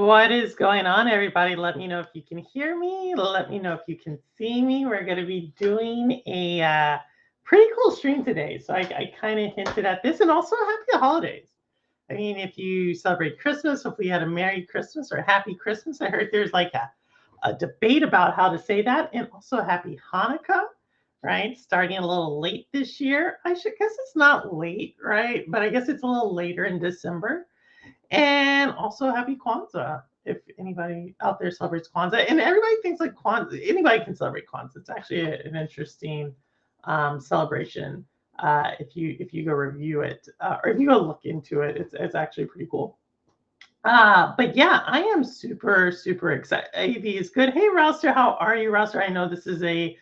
What is going on, everybody? Let me know if you can hear me. Let me know if you can see me. We're going to be doing a pretty cool stream today. So I kind of hinted at this, and also happy holidays. I mean, if you celebrate Christmas, hopefully you had a Merry Christmas or Happy Christmas. I heard there's like a debate about how to say that, and also Happy Hanukkah, right? Starting a little late this year. I should guess it's not late, right? But I guess it's a little later in December. And also happy Kwanzaa if anybody out there celebrates Kwanzaa. And everybody thinks like Kwanzaa, anybody can celebrate Kwanzaa. It's actually an interesting celebration. If you go review it or if you go look into it, it's actually pretty cool. But yeah, I am super excited. AV is good. Hey, Rouster, how are you, Rouster? I know this is a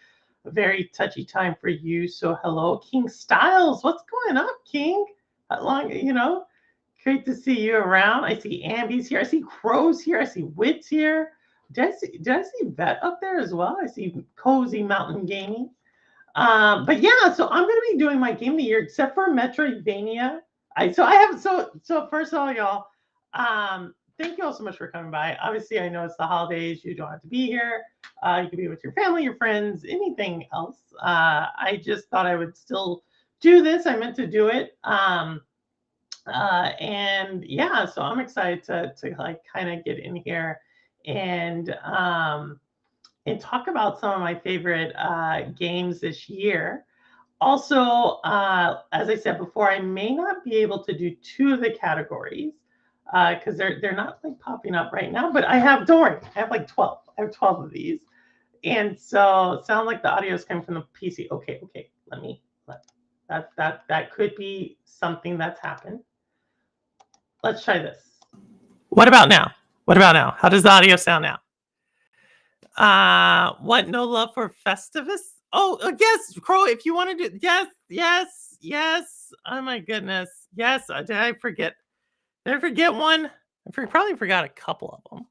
very touchy time for you. So hello, King Styles. What's going on, King? How long, great to see you around. I see Ambi's here. I see Crow's here. I see Wit's here. Did I see Vet up there as well? I see Cozy Mountain Gaming. But yeah, so I'm gonna be doing my game of the year, except for Metroidvania. So first of all, y'all, thank you all so much for coming by. Obviously, I know it's the holidays. You don't have to be here. You can be with your family, your friends, anything else. I just thought I would still do this. I meant to do it. And yeah, so I'm excited to like kind of get in here and talk about some of my favorite games this year. Also, as I said before, I may not be able to do two of the categories because they're not like popping up right now. But don't worry, I have like 12. I have 12 of these, and so it sounds like the audio is coming from the PC. Okay, that could be something that's happened. Let's try this. What about now? How does the audio sound now? What? No love for Festivus? Oh, yes, Crow, if you want to do, yes. Oh my goodness. Yes, did I forget? Did I forget one? I probably forgot a couple of them.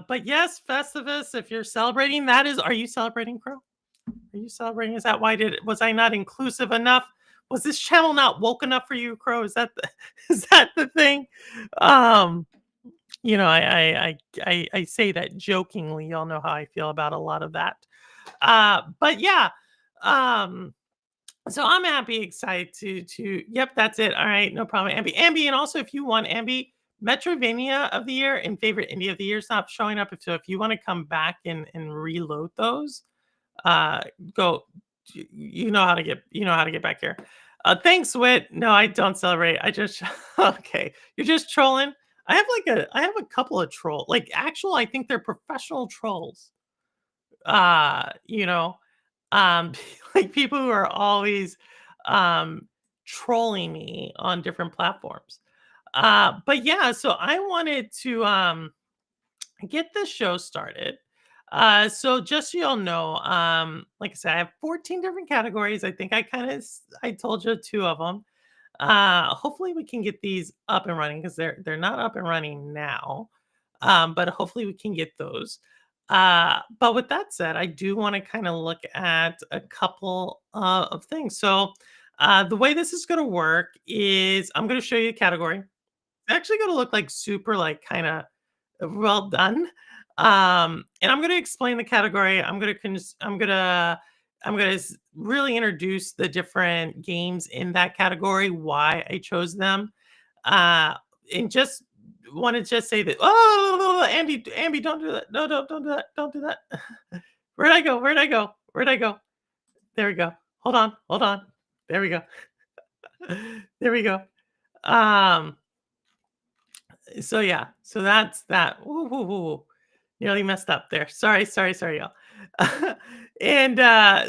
But yes, Festivus, if you're celebrating, are you celebrating, Crow? Are you celebrating? Is that why was I not inclusive enough? Was this channel not woke enough for you, Crow? Is that the thing? I say that jokingly. Y'all know how I feel about a lot of that. But yeah, so I'm excited to. Yep, that's it. All right, no problem, Ambi, and also if you want Ambi, Metroidvania of the year and favorite indie of the year stop showing up. So if you want to come back and reload those, go. You know how to get back here. Thanks, Wit. No, I don't celebrate. I just okay. You're just trolling. I have a couple of trolls. Like I think they're professional trolls. Like people who are always trolling me on different platforms. But yeah, so I wanted to get this show started. So just so y'all know, like I said, I have 14 different categories. I think I told you two of them. Hopefully we can get these up and running because they're not up and running now. But hopefully we can get those. But with that said, I do want to kind of look at a couple of things. So the way this is going to work is I'm going to show you a category. It's actually going to look like super like kind of well done. And I'm going to explain the category. I'm going to really introduce the different games in that category, why I chose them, and just want to just say that. Oh, Ambi, don't do that. No, don't do that. Don't do that. Where'd I go? There we go. Hold on. There we go. There we go. So yeah, so that's that. Ooh. Nearly messed up there. Sorry, y'all. And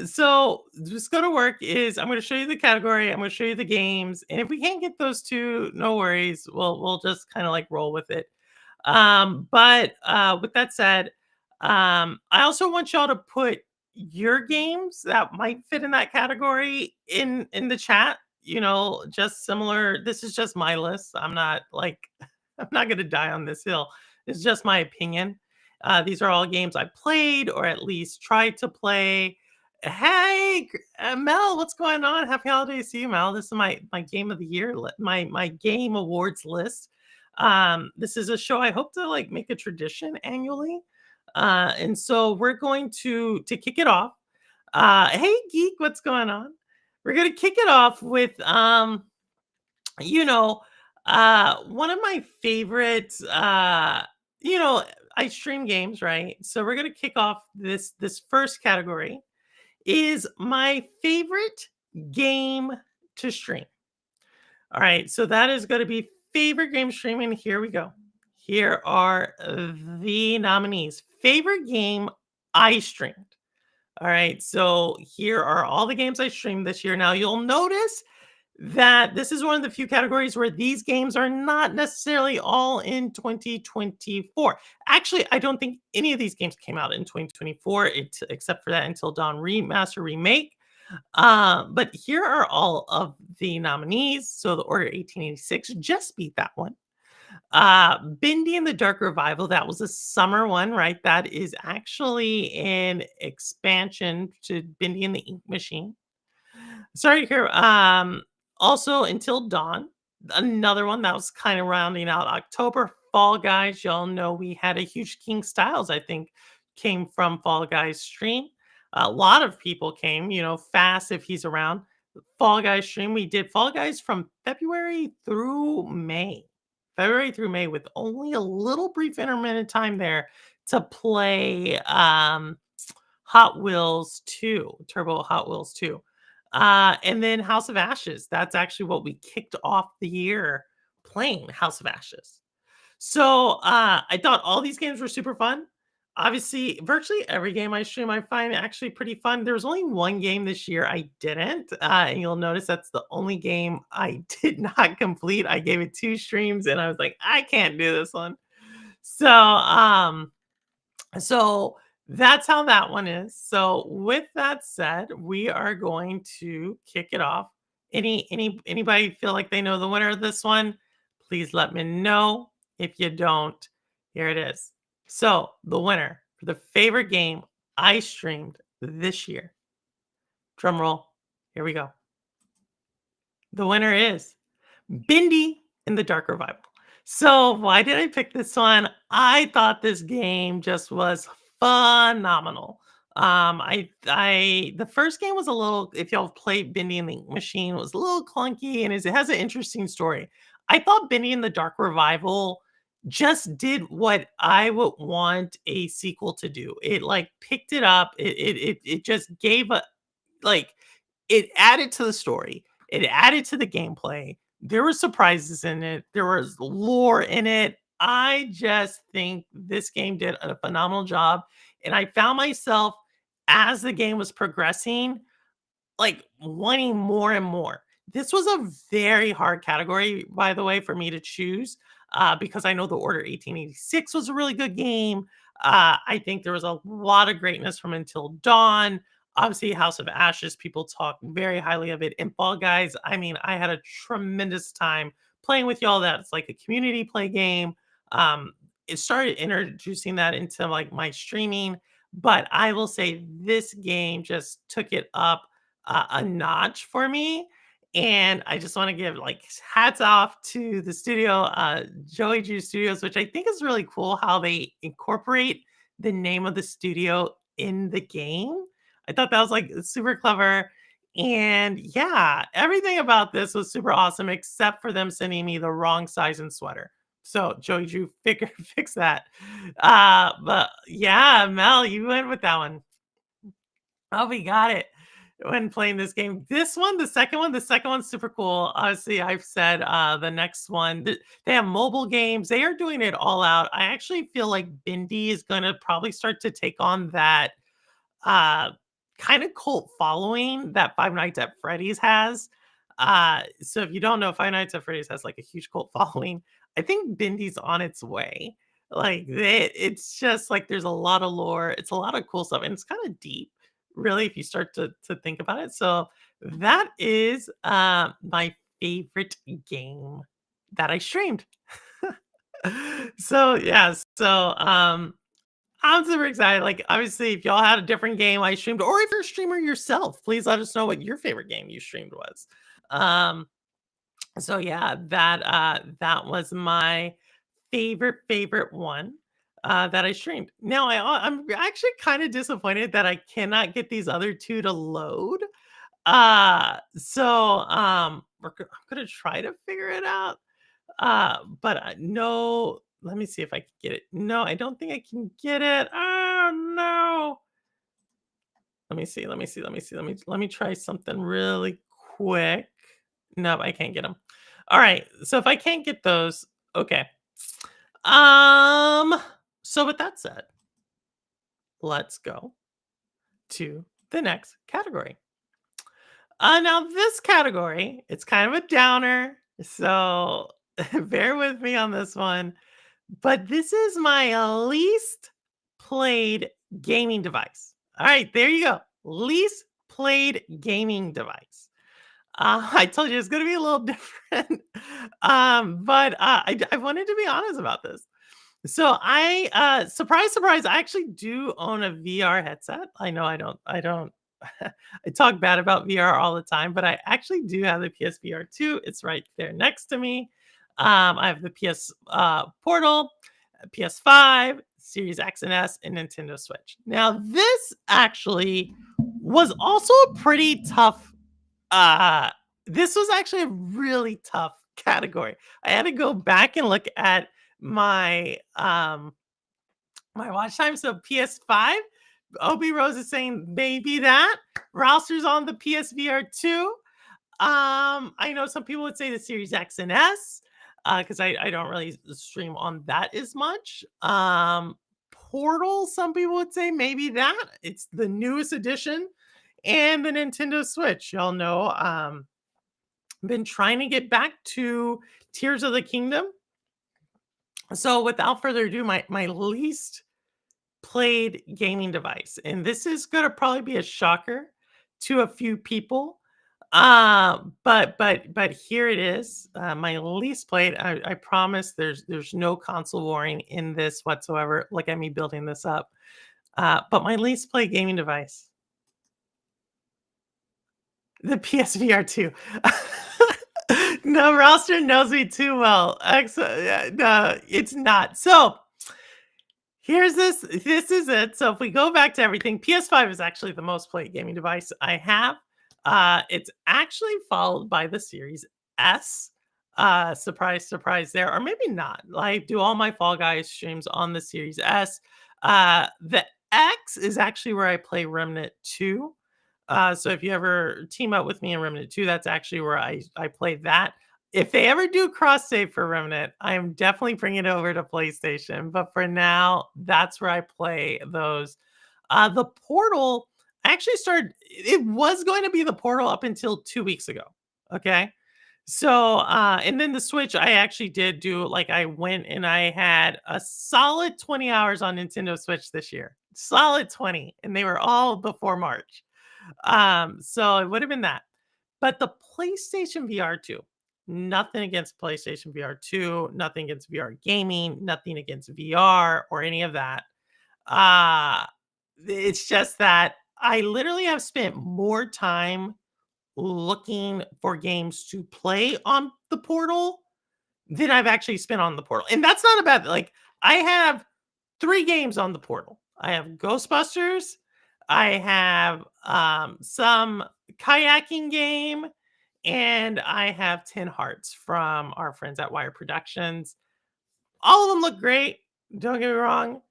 so what's going to work is I'm going to show you the category. I'm going to show you the games. And if we can't get those two, no worries. We'll just kind of like roll with it. But with that said, I also want y'all to put your games that might fit in that category in the chat. Just similar. This is just my list. I'm not going to die on this hill. It's just my opinion. These are all games I played or at least tried to play. Hey, Mel, what's going on? Happy holidays to you, Mel. This is my game of the year, my game awards list. This is a show I hope to like make a tradition annually. And so we're going to kick it off. Hey geek, what's going on? We're gonna kick it off with you know, one of my favorite you know, I stream games, right? So we're gonna kick off this first category is my favorite game to stream. All right, so that is going to be favorite game streaming. Here we go. Here are the nominees. Favorite game I streamed. All right, so here are all the games I streamed this year. Now you'll notice that this is one of the few categories where these games are not necessarily all in 2024. Actually, I don't think any of these games came out in 2024, except for that Until Dawn Remaster Remake. But here are all of the nominees. So the Order 1886 just beat that one. Bendy and the Dark Revival, that was a summer one, right? That is actually an expansion to Bendy and the Ink Machine. Sorry to hear. Also Until Dawn, another one that was kind of rounding out October. Fall Guys, y'all know we had a huge King Styles, I think, came from Fall Guys stream. A lot of people came, fast if he's around. Fall Guys stream. We did Fall Guys from February through May. February through May with only a little brief intermittent time there to play Hot Wheels 2, Turbo Hot Wheels 2. And then House of Ashes. That's actually what we kicked off the year playing, House of Ashes. So I thought all these games were super fun. Obviously, virtually every game I stream, I find actually pretty fun. There was only one game this year I didn't. And you'll notice that's the only game I did not complete. I gave it 2 streams and I was like, I can't do this one. So that's how that one is. So with that said, we are going to kick it off. Anybody feel like they know the winner of this one? Please let me know. If you don't, here it is. So the winner for the favorite game I streamed this year. Drum roll. Here we go. The winner is Bendy in the Dark Revival. So why did I pick this one? I thought this game just was phenomenal. The first game was a little, if y'all played Bendy and the Ink Machine, was a little clunky and it has an interesting story. I thought Bendy and the Dark Revival just did what I would want a sequel to do. It like picked it up. It just gave a like it added to the story. It added to the gameplay. There were surprises in it. There was lore in it. I just think this game did a phenomenal job. And I found myself as the game was progressing, like wanting more and more. This was a very hard category, by the way, for me to choose because I know the Order 1886 was a really good game. I think there was a lot of greatness from Until Dawn. Obviously, House of Ashes, people talk very highly of it. And Fall Guys, I mean, I had a tremendous time playing with y'all. That's like a community play game. It started introducing that into like my streaming, but I will say this game just took it up a notch for me. And I just want to give like hats off to the studio, Joey Ju Studios, which I think is really cool how they incorporate the name of the studio in the game. I thought that was like super clever. And yeah, everything about this was super awesome, except for them sending me the wrong size and sweater. So Joey Drew fix that. But yeah, Mel, you went with that one. Oh, we got it when playing this game. This one, the second one's super cool. Obviously, I've said the next one, they have mobile games. They are doing it all out. I actually feel like Bendy is going to probably start to take on that uh kind of cult following that Five Nights at Freddy's has. So if you don't know, Five Nights at Freddy's has like a huge cult following. I think Bendy's on its way. Like it's just like there's a lot of lore. It's a lot of cool stuff, and it's kind of deep, really, if you start to think about it. So that is my favorite game that I streamed. So yeah, so I'm super excited. Like, obviously, if y'all had a different game I streamed, or if you're a streamer yourself, please let us know what your favorite game you streamed was. So yeah, that was my favorite one that I streamed. Now I'm actually kind of disappointed that I cannot get these other two to load. I'm gonna try to figure it out. But no, let me see if I can get it. No, I don't think I can get it. Oh no. Let me try something really quick. No, I can't get them. All right. So if I can't get those, okay. Um, so with that said, let's go to the next category. Now this category, it's kind of a downer, so bear with me on this one. But this is my least played gaming device. All right, there you go. Least played gaming device. I told you it's going to be a little different, but I wanted to be honest about this. So surprise, surprise, I actually do own a VR headset. I know I don't I talk bad about VR all the time, but I actually do have the PSVR 2. It's right there next to me. I have the PS Portal, PS5, Series X and S, and Nintendo Switch. Now, this actually was also a pretty tough uh this was actually a really tough category. I had to go back and look at my watch time. So PS5, Obi Rose is saying maybe that. Rouster's on the PSVR 2. I know some people would say the Series X and S, because I don't really stream on that as much. Portal, some people would say maybe that. It's the newest edition, and the Nintendo Switch. Y'all know, been trying to get back to Tears of the Kingdom. So without further ado, my least played gaming device, and this is gonna probably be a shocker to a few people. But here it is. My least played. I promise there's no console warring in this whatsoever. Look at me building this up. But my least played gaming device, the PSVR 2. No, roster knows me too well. Yeah, no, it's not. So here's this. This is it. So if we go back to everything, PS5 is actually the most played gaming device I have. It's actually followed by the Series S. Surprise, surprise there, or maybe not. I do all my Fall Guys streams on the Series S. The X is actually where I play Remnant 2. So if you ever team up with me in Remnant 2, that's actually where I play that. If they ever do cross save for Remnant, I'm definitely bringing it over to PlayStation. But for now, that's where I play those. The Portal, I actually started, it was going to be the Portal up until 2 weeks ago. Okay. So, and then the Switch, I actually did do, like, I went and I had a solid 20 hours on Nintendo Switch this year. Solid 20. And they were all before March. So it would have been that. But the PlayStation VR 2, nothing against PlayStation VR 2, nothing against VR gaming, nothing against VR or any of that. Uh it's just that I literally have spent more time looking for games to play on the Portal than I've actually spent on the Portal. And that's not a bad, like, I have 3 games on the Portal. I have Ghostbusters, I have, some kayaking game, and I have 10 Hearts from our friends at Wire Productions. All of them look great, don't get me wrong.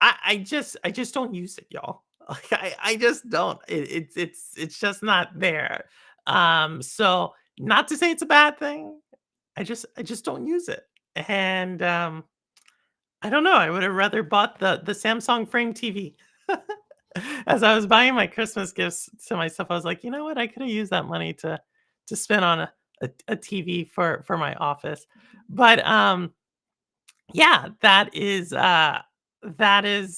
I just don't use it, y'all. Like, I just don't. It's just not there. So not to say it's a bad thing. I just don't use it. And, I don't know, I would have rather bought the Samsung Frame TV. As I was buying my Christmas gifts to myself, I was like, "You know what? I could have used that money to spend on a TV for my office." But, yeah, that is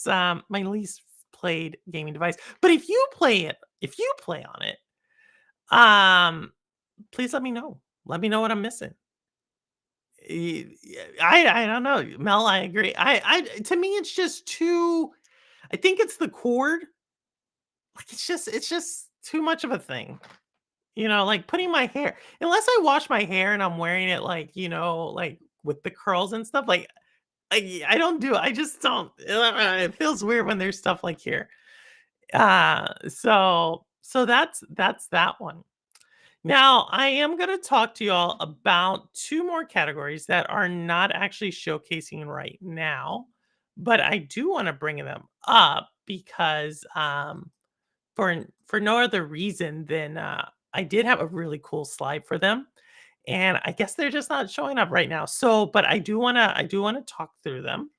my least played gaming device. But if you play on it, um, please let me know. Let me know what I'm missing. I don't know, Mel, I agree. I to me, it's just too, I think it's the cord. Like, it's just too much of a thing. Like putting my hair, unless I wash my hair and I'm wearing it, like, like with the curls and stuff, like, I don't do. I just don't. It feels weird when there's stuff like here. So that's that one. Now, I am going to talk to y'all about two more categories that are not actually showcasing right now, but I do want to bring them up because for no other reason than I did have a really cool slide for them, and I guess they're just not showing up right now. So, but I do want to talk through them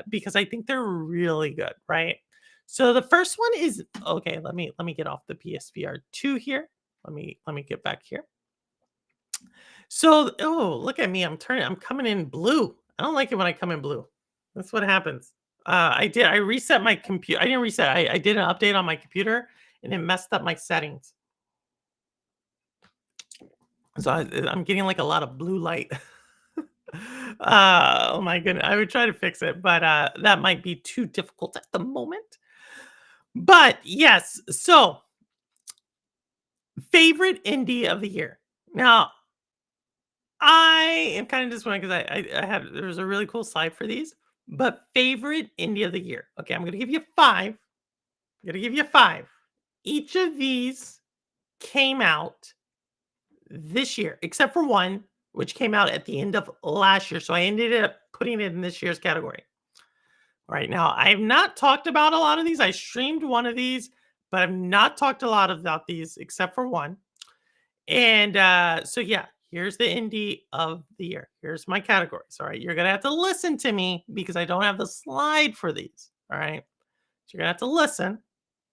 because I think they're really good, right? So the first one is okay. Let me get off the PSVR 2 here. Let me get back here. So, oh, look at me. I'm coming in blue. I don't like it when I come in blue. That's what happens. I reset my computer. I didn't reset. I did an update on my computer and it messed up my settings. So I'm getting like a lot of blue light. Oh my goodness. I would try to fix it, but that might be too difficult at the moment. But yes, so favorite indie of the year. Now, I am kind of disappointed because I had there was a really cool slide for these, but favorite indie of the year. Okay, I'm gonna give you five. I'm gonna give you five. Each of these came out this year, except for one, which came out at the end of last year. So I ended up putting it in this year's category. All right, now I have not talked about a lot of these. I streamed one of these, but I've not talked a lot about these except for one. And so yeah, here's the indie of the year. Here's my categories. All right. You're gonna have to listen to me because I don't have the slide for these. All right. So you're gonna have to listen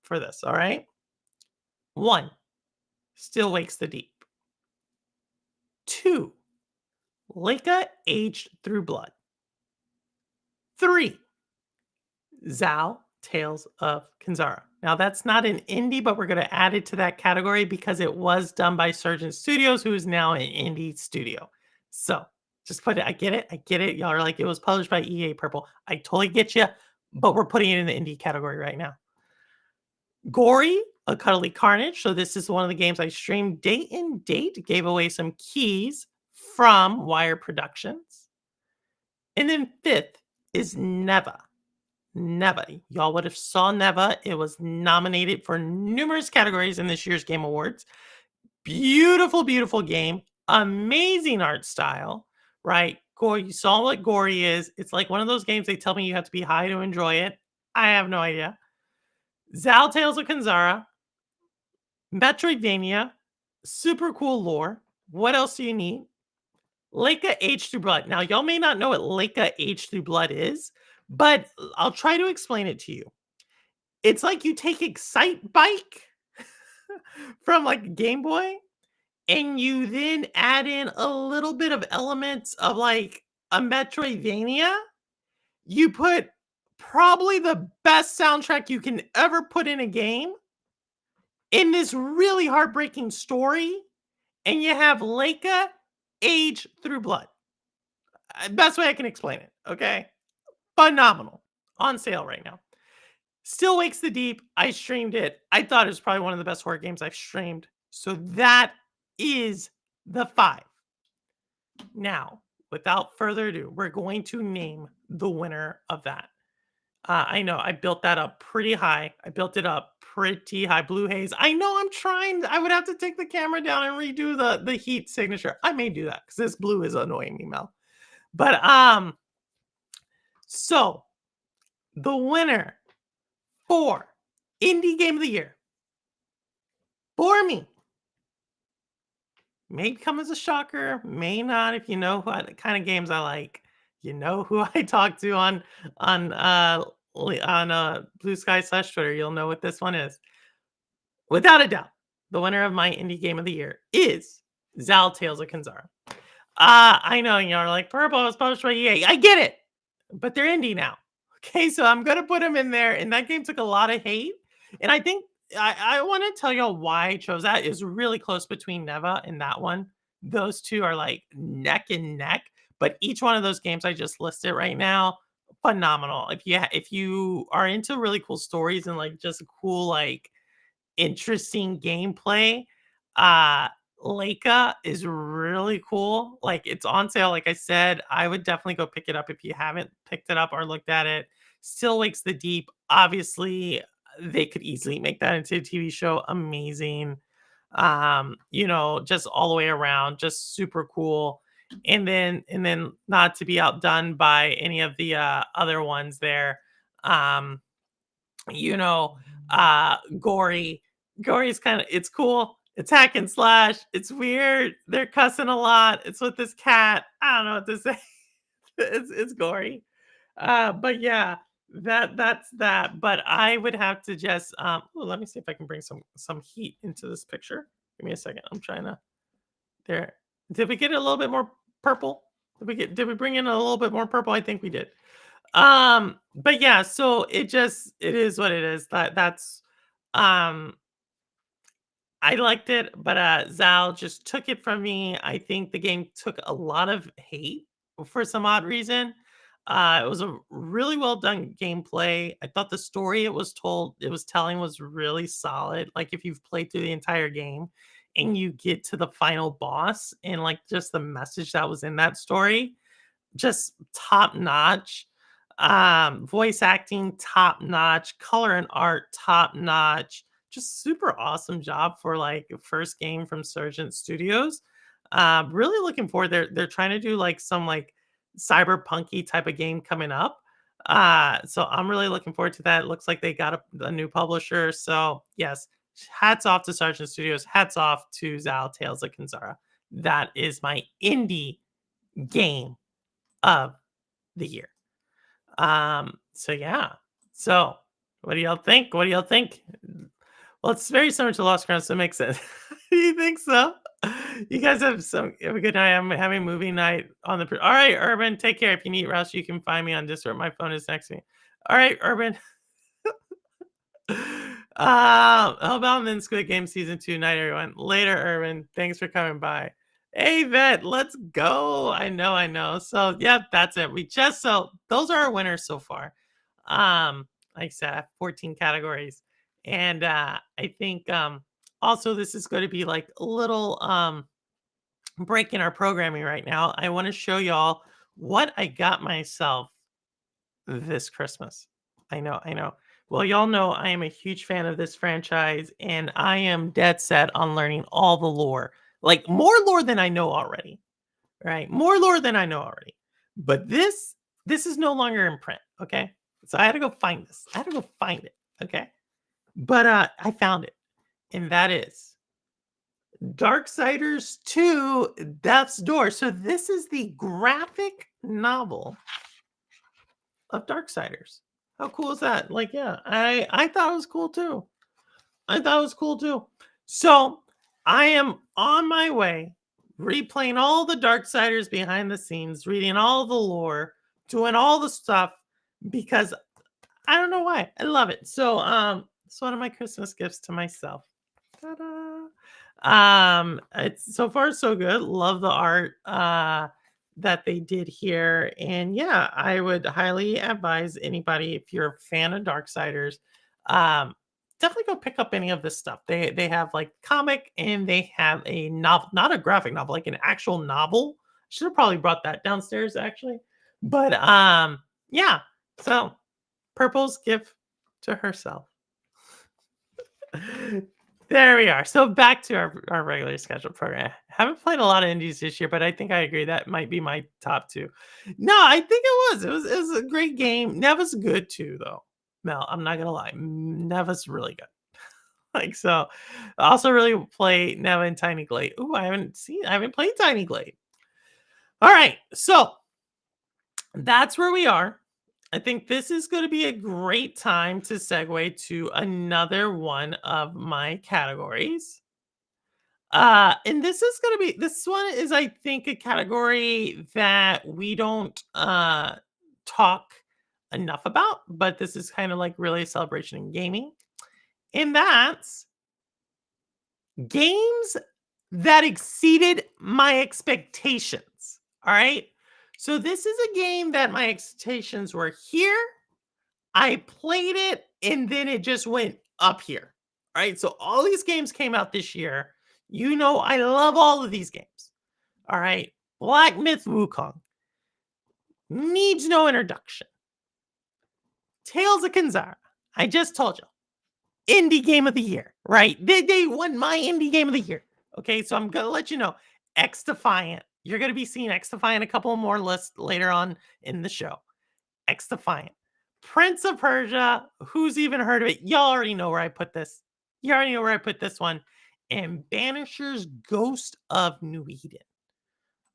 for this. All right. One, Still Wakes the Deep. Two, Leica Aged Through Blood. Three, Zao Tales of Kenzara. Now that's not an indie, but we're going to add it to that category because it was done by Surgeon Studios, who is now an indie studio. So just put it. I get it. I get it. Y'all are like, it was published by EA Purple. I totally get you, but we're putting it in the indie category right now. Gory, A Cuddly Carnage. So this is one of the games I streamed date and date, gave away some keys from Wire Productions. And then fifth is Neva. Neva. Y'all would have saw Neva. It was nominated for numerous categories in this year's Game Awards. Beautiful, beautiful game. Amazing art style, right? Gory, you saw what Gory is. It's like one of those games they tell me you have to be high to enjoy it. I have no idea. Zal Tales of Kenzara. Metroidvania. Super cool lore. What else do you need? Leica Age Through Blood. Now, y'all may not know what Leica Age Through Blood is, but I'll try to explain it to you. It's like you take Excite Bike from like Game Boy and you then add in a little bit of elements of like a Metroidvania. You put probably the best soundtrack you can ever put in a game in this really heartbreaking story, and you have Leica Age Through Blood. Best way I can explain it. Okay. Phenomenal. On sale right now. Still Wakes the Deep. I streamed it. I thought it was probably one of the best horror games I've streamed. So that is the five. Now, without further ado, we're going to name the winner of that. I know I built that up pretty high. I built it up pretty high. Blue Haze. I know I'm trying. I would have to take the camera down and redo the heat signature. I may do that because this blue is annoying me, Mel. But so the winner for Indie Game of the Year for me may come as a shocker, may not. If you know what kind of games I like, you know who I talk to on Blue Sky / Twitter. You'll know what this one is. Without a doubt, the winner of my Indie Game of the Year is Zal Tales of Kenzara. I know you're like, Purple was published by EA. I get it, but they're indie now. Okay, so I'm gonna put them in there, and that game took a lot of hate. And I think I want to tell y'all why I chose that. Is really close between Neva and that one. Those two are like neck and neck, but each one of those games I just listed right now, phenomenal. If you are into really cool stories and like just cool like interesting gameplay, uh Leica is really cool. Like, it's on sale, like I said. I would definitely go pick it up if you haven't picked it up or looked at it. Still Wakes the Deep. Obviously, they could easily make that into a TV show. Amazing. Just all the way around, just super cool. And then not to be outdone by any of the other ones there. Um, you know, gory. Gory is kind of it's cool. It's hack and slash. It's weird. They're cussing a lot. It's with this cat. I don't know what to say. It's gory. But yeah, that's that. But I would have to just let me see if I can bring some heat into this picture. Give me a second. I'm trying to there. Did we get a little bit more purple? Did we bring in a little bit more purple? I think we did. But yeah, so it is what it is. That's um I liked it, but Zal just took it from me. I think the game took a lot of hate for some odd reason. It was a really well done gameplay. I thought the story it was telling was really solid. Like if you've played through the entire game and you get to the final boss and like just the message that was in that story, just top notch. Voice acting top notch, color and art top notch. Just super awesome job for like a first game from Surgeon Studios. Really looking forward. They're trying to do like some like cyberpunky type of game coming up. So I'm really looking forward to that. It looks like they got a new publisher. So yes, hats off to Sargent Studios. Hats off to Zal Tales of Kenzara. That is my indie game of the year. So yeah. So what do y'all think? What do y'all think? Well, it's very similar to Lost Ground, so it makes sense. You think so? You guys have a good night. I'm having movie night on the. All right, Urban, take care. If you need Rouse, you can find me on Discord. My phone is next to me. All right, Urban. Hellbound and Squid Game season 2. Night, everyone. Later, Urban. Thanks for coming by. Hey, Vet, let's go. I know. So, yeah, that's it. Those are our winners so far. Like I said, I have 14 categories. And I think also this is going to be like a little break in our programming right now. I want to show y'all what I got myself this Christmas. I know. Well, y'all know I am a huge fan of this franchise, and I am dead set on learning all the lore. Like more lore than I know already. Right? More lore than I know already. But this is no longer in print. Okay. So I had to go find this. I had to go find it. Okay. But I found it. And that is Darksiders 2 Death's Door. So this is the graphic novel of Darksiders. How cool is that? Like, yeah, I thought it was cool too. So I am on my way, replaying all the Darksiders behind the scenes, reading all the lore, doing all the stuff because I don't know why. I love it. So it's one of my Christmas gifts to myself. Ta-da. It's so far so good. Love the art. That they did here. And yeah, I would highly advise anybody if you're a fan of Darksiders, um, definitely go pick up any of this stuff. They have like comic and they have a novel, not a graphic novel, like an actual novel. Should have probably brought that downstairs actually. But yeah. So Purple's gift to herself. There we are. So back to our regular scheduled program. Haven't played a lot of indies this year, but I think I agree that might be my top two. No, I think it was. It was a great game. Neva's good too, though. Mel, I'm not gonna lie. Neva's really good. Like so. I also really play Neva and Tiny Glade. Ooh, I haven't played Tiny Glade. All right, so that's where we are. I think this is going to be a great time to segue to another one of my categories. And this one is, I think, a category that we don't talk enough about, but this is kind of like really a celebration in gaming. And that's games that exceeded my expectations. All right. So this is a game that my expectations were here. I played it and then it just went up here. All right. So all these games came out this year. You know I love all of these games. All right. Black Myth Wukong needs no introduction. Tales of Kenzara. I just told you. Indie game of the year, right? They won my indie game of the year. Okay, so I'm gonna let you know. XDefiant. You're gonna be seeing XDefiant a couple more lists later on in the show. XDefiant. Prince of Persia. Who's even heard of it? Y'all already know where I put this. You already know where I put this one. And Banisher's Ghost of New Eden.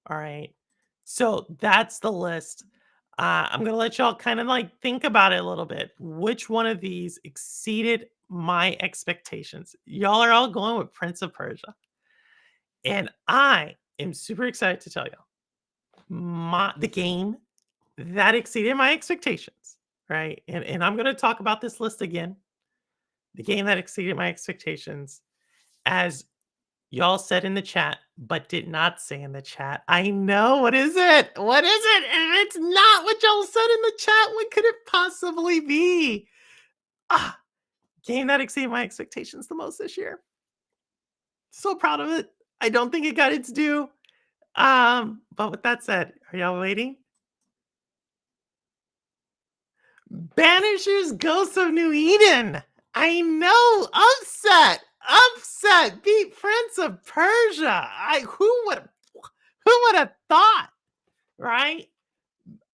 All right. So that's the list. I'm going to let y'all kind of like think about it a little bit. Which one of these exceeded my expectations? Y'all are all going with Prince of Persia. And I am super excited to tell you the game that exceeded my expectations, right? And I'm going to talk about this list again. The game that exceeded my expectations, as y'all said in the chat, but did not say in the chat. I know. What is it? What is it? And it's not what y'all said in the chat. What could it possibly be? Game that exceeded my expectations the most this year. So proud of it. I don't think it got its due. But with that said, are y'all waiting? Banisher's Ghost of New Eden. I know. Upset. Beat Prince of Persia. Who would have thought? Right?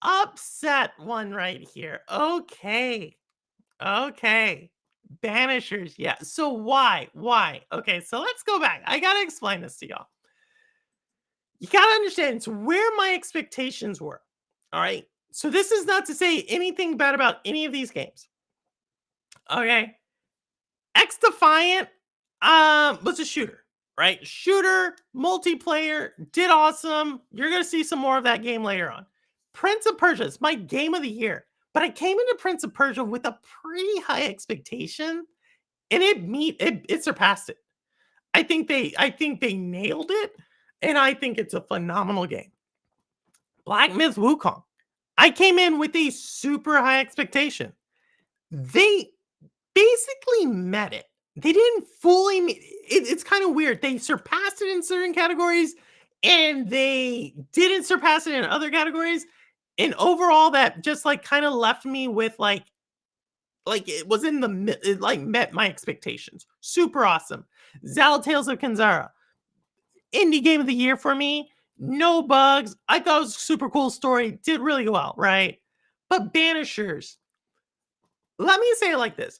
Upset one right here. Okay. Banishers. Yeah. So why? Okay. So let's go back. I got to explain this to y'all. You got to understand it's where my expectations were. All right. So this is not to say anything bad about any of these games. Okay. XDefiant was a shooter, right? Shooter, multiplayer, did awesome. You're going to see some more of that game later on. Prince of Persia is my game of the year, but I came into Prince of Persia with a pretty high expectation, and it surpassed it. I think they nailed it, and I think it's a phenomenal game. Black Myth Wukong. I came in with a super high expectation. They basically met it. They didn't fully meet it. It's kind of weird. They surpassed it in certain categories, and they didn't surpass it in other categories. And overall, that just like kind of left me with like it was it like met my expectations. Super awesome. Zal Tales of Kenzara. Indie game of the year for me. No bugs. I thought it was a super cool story. Did really well, right? But Banishers. Let me say it like this.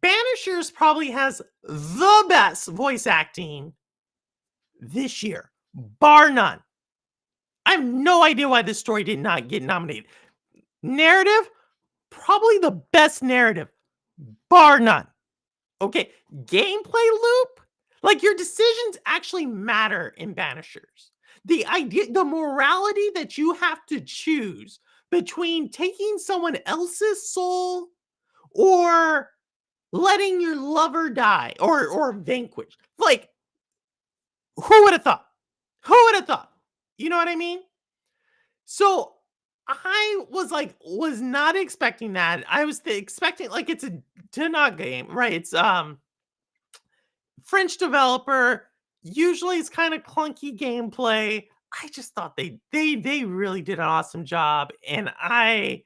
Banishers probably has the best voice acting this year, bar none. I have no idea why this story did not get nominated. Narrative, probably the best narrative, bar none. Okay, gameplay loop, like your decisions actually matter in Banishers. The idea, the morality that you have to choose between taking someone else's soul or letting your lover die or vanquish. Like, who would have thought? Who would have thought? You know what I mean? So I was not expecting that. I was expecting like it's a Dinah game, right? It's French developer. Usually it's kind of clunky gameplay. I just thought they really did an awesome job, and I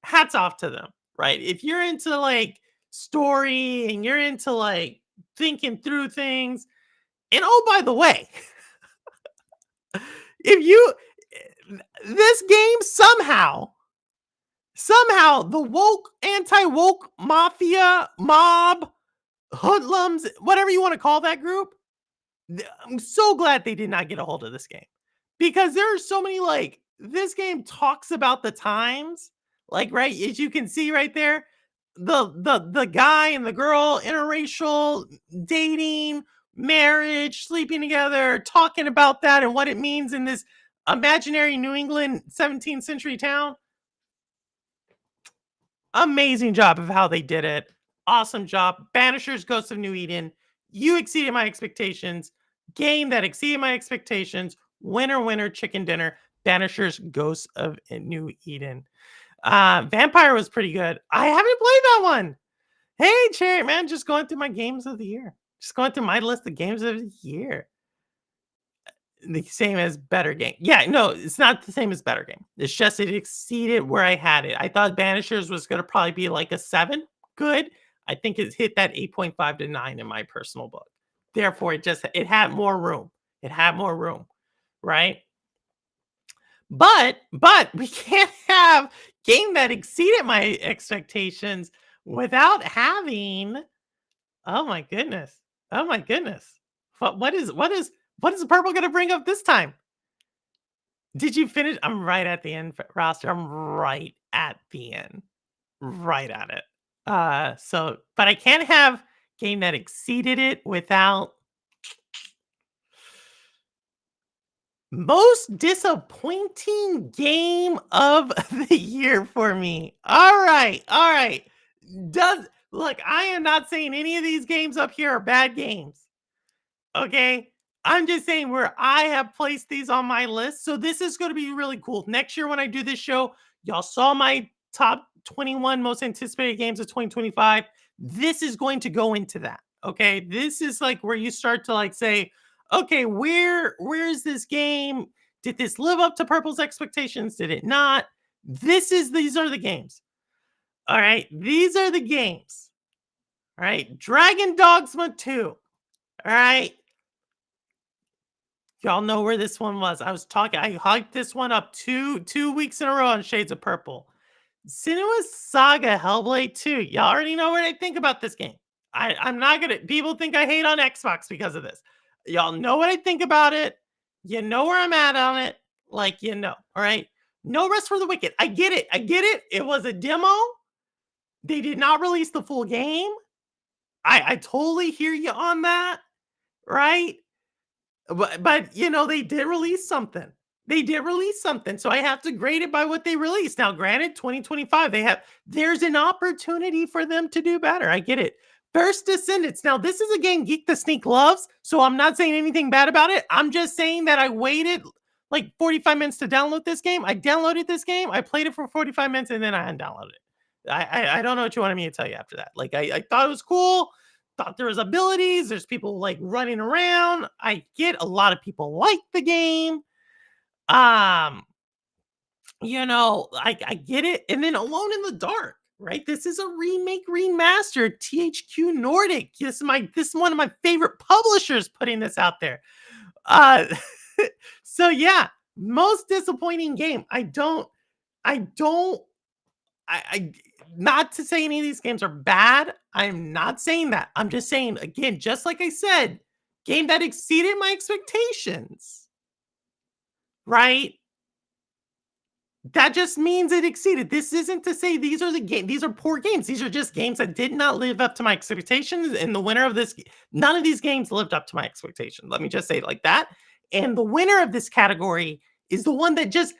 hats off to them, right? If you're into like story and you're into like thinking through things, and oh by the way, if you this game somehow the woke anti-woke mafia mob hoodlums, whatever you want to call that group, I'm so glad they did not get a hold of this game, because there are so many like this game talks about the times, like right as you can see right there, the guy and the girl, interracial dating, marriage, sleeping together, talking about that and what it means in this imaginary New England 17th century town. Amazing job of how they did it. Awesome job. Banisher's Ghost of New Eden. You exceeded my expectations. Game that exceeded my expectations. Winner, chicken dinner. Banisher's Ghost of New Eden. Vampire was pretty good. I haven't played that one. Hey, Cherry, man, just going through my games of the year. Just going through my list of games of the year. The same as better game. Yeah, no, it's not the same as better game. It's just it exceeded where I had it. I thought Banishers was gonna probably be like a 7. Good. I think it hit that 8.5 to 9 in my personal book. Therefore, it had more room. It had more room, right? But we can't have game that exceeded my expectations without having oh my goodness. Oh my goodness. What is the purple gonna bring up this time? Did you finish? I'm right at the end, roster. I'm right at the end. Right at it. But I can't have game that exceeded it without most disappointing game of the year for me. All right. All right. Does look, I am not saying any of these games up here are bad games. Okay. I'm just saying where I have placed these on my list. So this is going to be really cool. Next year when I do this show, y'all saw my top 21 most anticipated games of 2025. This is going to go into that. Okay. This is like where you start to like say, okay, where's this game? Did this live up to Purple's expectations? Did it not? These are the games. All right. These are the games. All right. Dragon Dogma 2. All right. Y'all know where this one was. I hyped this one up two weeks in a row on Shades of Purple. Senua's Saga Hellblade 2. Y'all already know what I think about this game. I'm not gonna people think I hate on Xbox because of this. Y'all know what I think about it. You know where I'm at on it. Like you know. All right. No Rest for the Wicked. I get it. I get it. It was a demo. They did not release the full game. I totally hear you on that. Right? But you know, they did release something. They did release something. So I have to grade it by what they released. Now, granted, 2025, there's an opportunity for them to do better. I get it. First Descendants. Now, this is a game Geek the Sneak loves, so I'm not saying anything bad about it. I'm just saying that I waited like 45 minutes to download this game. I downloaded this game, I played it for 45 minutes, and then I undownloaded it. I don't know what you wanted me to tell you after that. Like, I thought it was cool. Thought there was abilities. There's people like running around. I get a lot of people like the game. Um, I get it. And then Alone in the Dark, right? This is a remake remaster. THQ Nordic. This is one of my favorite publishers putting this out there. Uh so yeah, most disappointing game. I not to say any of these games are bad. I'm not saying that. I'm just saying, again, just like I said, game that exceeded my expectations, right? That just means it exceeded. This isn't to say these are poor games. These are just games that did not live up to my expectations. And the winner of this, none of these games lived up to my expectations. Let me just say it like that. And the winner of this category is the one that just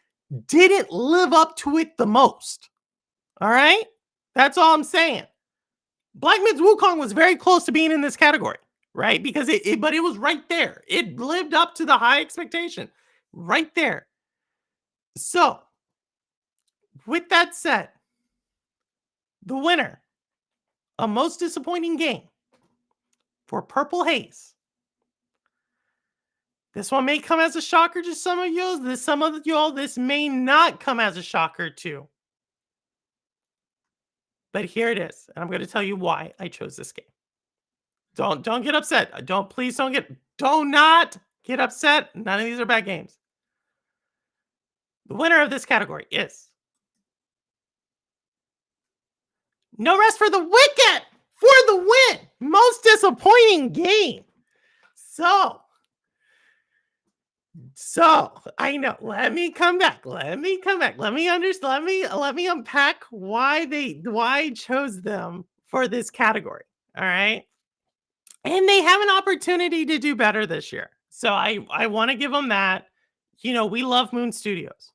didn't live up to it the most. All right? That's all I'm saying. Black Myth Wukong was very close to being in this category, right? Because but it was right there. It lived up to the high expectation, right there. So, with that said, the winner, a most disappointing game for Purple Haze. This one may come as a shocker to some of you. Some of y'all, this may not come as a shocker to. But here it is, and I'm going to tell you why I chose this game. Don't get upset. Do not get upset. None of these are bad games. The winner of this category is No Rest for the Wicked for the win. Most disappointing game. So I know. Let me come back. Let me understand. Let me unpack why I chose them for this category. All right. And they have an opportunity to do better this year. So I want to give them that. We love Moon Studios.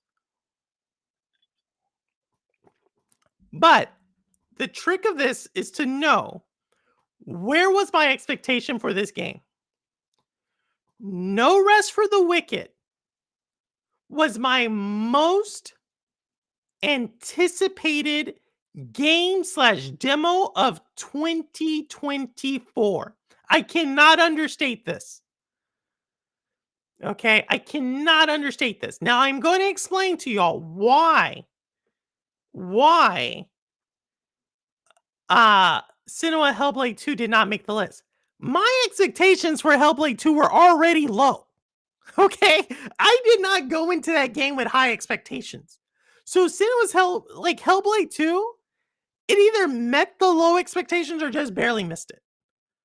But the trick of this is to know, where was my expectation for this game? No Rest for the Wicked was my most anticipated game/demo of 2024. I cannot understate this. Okay, I cannot understate this. Now I'm going to explain to y'all why Cinema Hellblade 2 did not make the list. My expectations for Hellblade 2 were already low. Okay? I did not go into that game with high expectations. So Hellblade 2, it either met the low expectations or just barely missed it.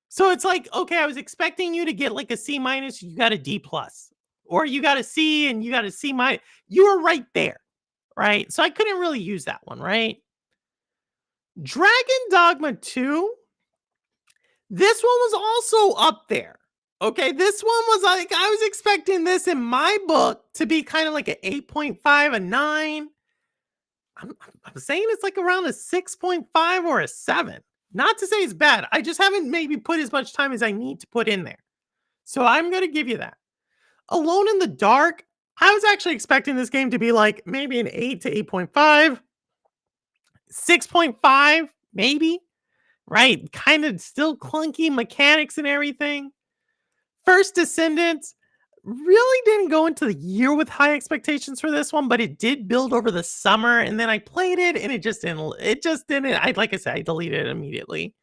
So it's like, okay, I was expecting you to get like a C minus, you got a D plus, or you got a C and you got a C minus. You were right there, right? So I couldn't really use that one, right? Dragon Dogma 2, this one was also up there. Okay, this one was like, I was expecting this in my book to be kind of like an 8.5, a 9. I'm saying it's like around a 6.5 or a 7. Not to say it's bad. I just haven't maybe put as much time as I need to put in there. So I'm going to give you that. Alone in the Dark, I was actually expecting this game to be like maybe an 8 to 8.5, 6.5, maybe, right? Kind of still clunky mechanics and everything. First Descendants really didn't go into the year with high expectations for this one, but it did build over the summer. And then I played it and it just didn't. Like I said, I deleted it immediately.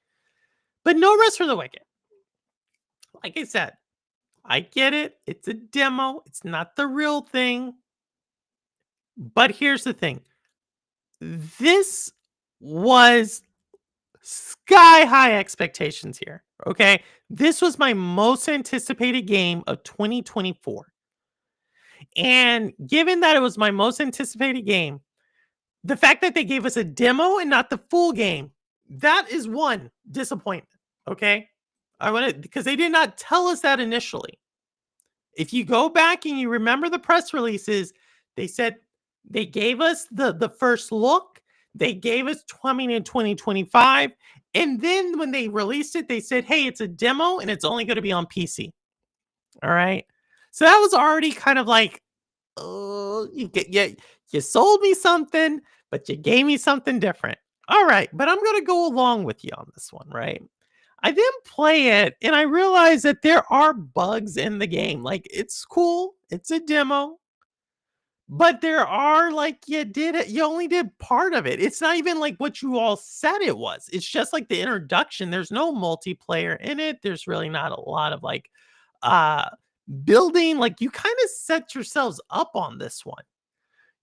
But No Rest for the Wicked. Like I said, I get it. It's a demo. It's not the real thing. But here's the thing. This was sky high expectations here. Okay. This was my most anticipated game of 2024. And given that it was my most anticipated game, the fact that they gave us a demo and not the full game, that is one disappointment. Okay. I want to, because they did not tell us that initially. If you go back and you remember the press releases, they said they gave us the first look. They gave us coming in 2025. And then when they released it, they said, hey, it's a demo and it's only going to be on PC. All right. So that was already kind of like, oh, you sold me something, but you gave me something different. All right. But I'm going to go along with you on this one, right? I then play it and I realize that there are bugs in the game. Like, it's cool. It's a demo. But there are you only did part of it. It's not even like what you all said it was. It's just like the introduction. There's no multiplayer in it. There's really not a lot of like uh building. Like, you kind of set yourselves up on this one.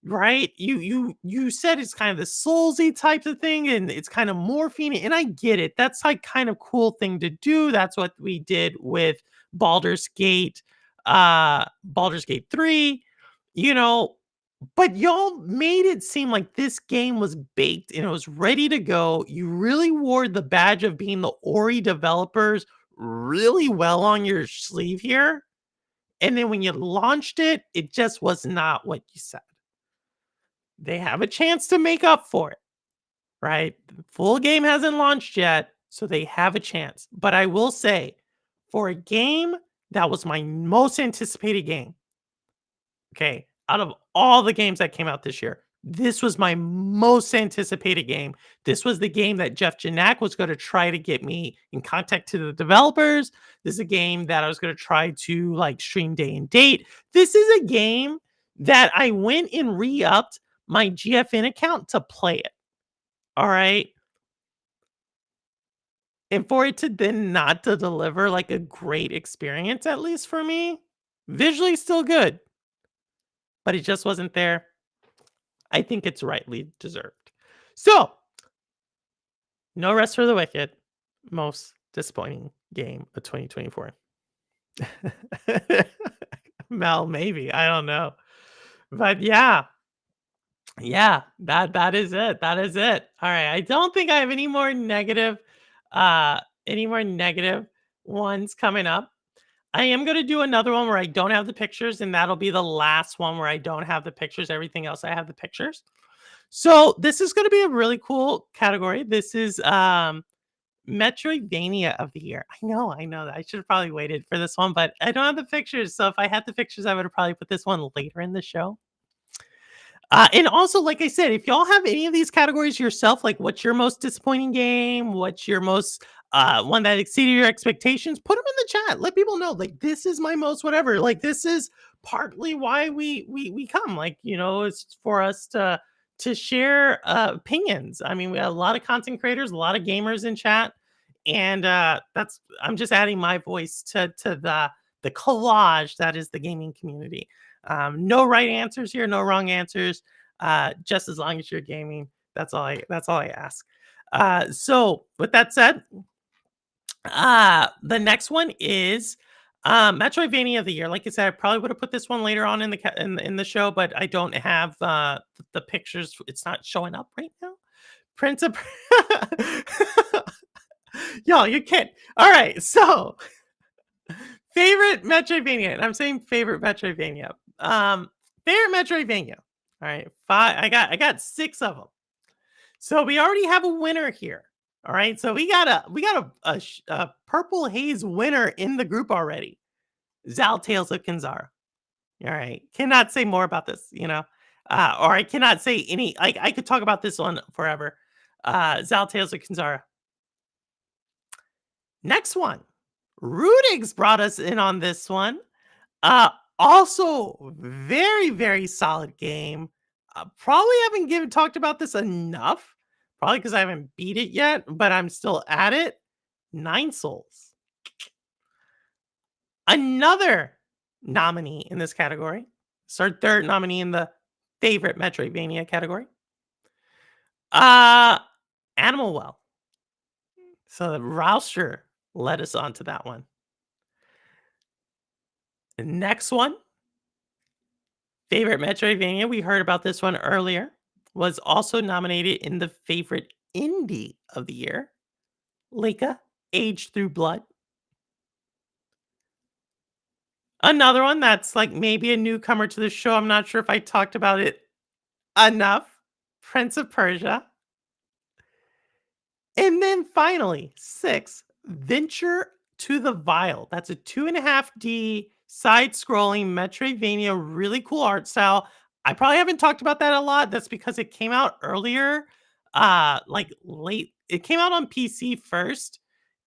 Right? You said it's kind of the soulsy type of thing, and it's kind of morphine, and I get it. That's like kind of cool thing to do. That's what we did with Baldur's Gate, Baldur's Gate 3, you know, but y'all made it seem like this game was baked and it was ready to go. You really wore the badge of being the Ori developers really well on your sleeve here. And then when you launched it, it just was not what you said. They have a chance to make up for it, right? The full game hasn't launched yet, so they have a chance. But I will say, for a game that was my most anticipated game, okay, out of all the games that came out this year, this was my most anticipated game. This was the game that Jeff Janak was going to try to get me in contact to the developers. This is a game that I was going to try to like stream day and date. This is a game that I went and re-upped my GFN account to play it. All right. And for it to then not to deliver like a great experience, at least for me, visually still good, but it just wasn't there. I think it's rightly deserved. So, No Rest for the Wicked, most disappointing game of 2024. Mel, maybe. I don't know. But yeah, that is it. That is it. All right. I don't think I have any more negative ones coming up. I am going to do another one where I don't have the pictures, and that'll be the last one where I don't have the pictures. Everything else I have the pictures. So this is going to be a really cool category. This is Metroidvania of the year. I know that I should have probably waited for this one, but I don't have the pictures. So if I had the pictures, I would have probably put this one later in the show. And also, like I said, if y'all have any of these categories yourself, like what's your most disappointing game? What's your most one that exceeded your expectations, put them in the chat. Let people know, like, this is my most whatever. Like, this is partly why we come. Like, it's for us to share opinions. I mean, we have a lot of content creators, a lot of gamers in chat, and that's I'm just adding my voice to the collage that is the gaming community. No right answers here, no wrong answers. Just as long as you're gaming, that's all I ask. So with that said, the next one is Metroidvania of the year. Like I said, I probably would have put this one later on in the show, but I don't have the pictures. It's not showing up right now. Prince of Y'all, you can't. All right, so favorite Metroidvania, and I'm saying favorite Metroidvania. Favorite Metroidvania. All right, five. I got six of them. So we already have a winner here. All right, so we got a purple haze winner in the group already. Zal Tales of Kenzara. All right, cannot say more about this. Or I cannot say any. Like, I could talk about this one forever. Zal Tales of Kenzara. Next one, Rudig's brought us in on this one. Also very, very solid game. Probably haven't talked about this enough. Probably because I haven't beat it yet, but I'm still at it. Nine Souls. Another nominee in this category. It's our third nominee in the favorite Metroidvania category. Animal Well. So Rouster led us on to that one. The next one, favorite Metroidvania, we heard about this one earlier, was also nominated in the favorite indie of the year, Leica, Age Through Blood. Another one that's like maybe a newcomer to the show. I'm not sure if I talked about it enough. Prince of Persia. And then finally, six, Venture to the Vile. That's a 2.5D side-scrolling Metroidvania, really cool art style. I probably haven't talked about that a lot. That's because it came out earlier, like late. It came out on PC first,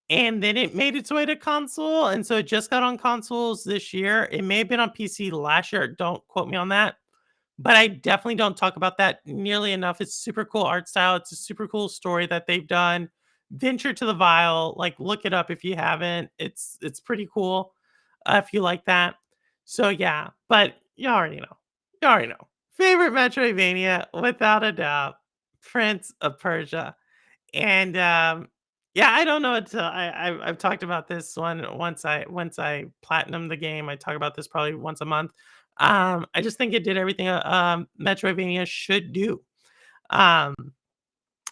and then it made its way to console, and so it just got on consoles this year. It may have been on PC last year. Don't quote me on that. But I definitely don't talk about that nearly enough. It's super cool art style. It's a super cool story that they've done. Venture to the Vile, like, look it up if you haven't. It's pretty cool if you like that. So yeah, but you already know. You already know. Favorite Metroidvania, without a doubt, Prince of Persia. And yeah, I don't know until I've talked about this one once I platinum the game. I talk about this probably once a month. I just think it did everything Metroidvania should do. Um,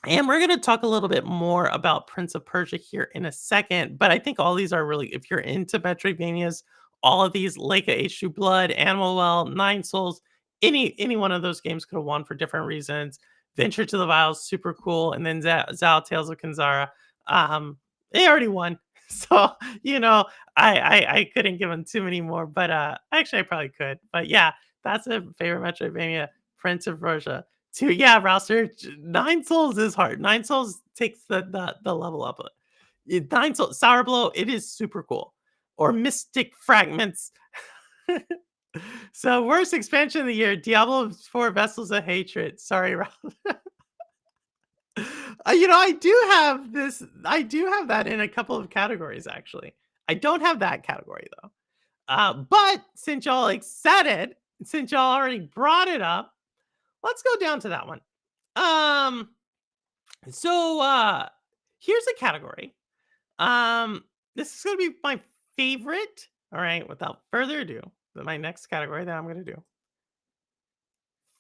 and we're gonna talk a little bit more about Prince of Persia here in a second, but I think all these are really, if you're into Metroidvanias, all of these, Leica H2 Blood, Animal Well, Nine Souls, any one of those games could have won for different reasons. Venture to the Vials, super cool, and then Zal Tales of Kenzara. They already won. So, I couldn't give them too many more, but actually I probably could. But yeah, that's a favorite Metroidvania, Prince of Persia. Two, yeah, Rouster. Nine Souls is hard. Nine Souls takes the level up. Nine Souls, Sour Blow, it is super cool. Or Mystic Fragments. So worst expansion of the year, Diablo 4 Vessels of Hatred. Sorry, Rob. I do have this. I do have that in a couple of categories, actually. I don't have that category though. But since y'all said it, since y'all already brought it up, let's go down to that one. So here's a category. This is gonna be my favorite. All right, without further ado, my next category that I'm gonna do.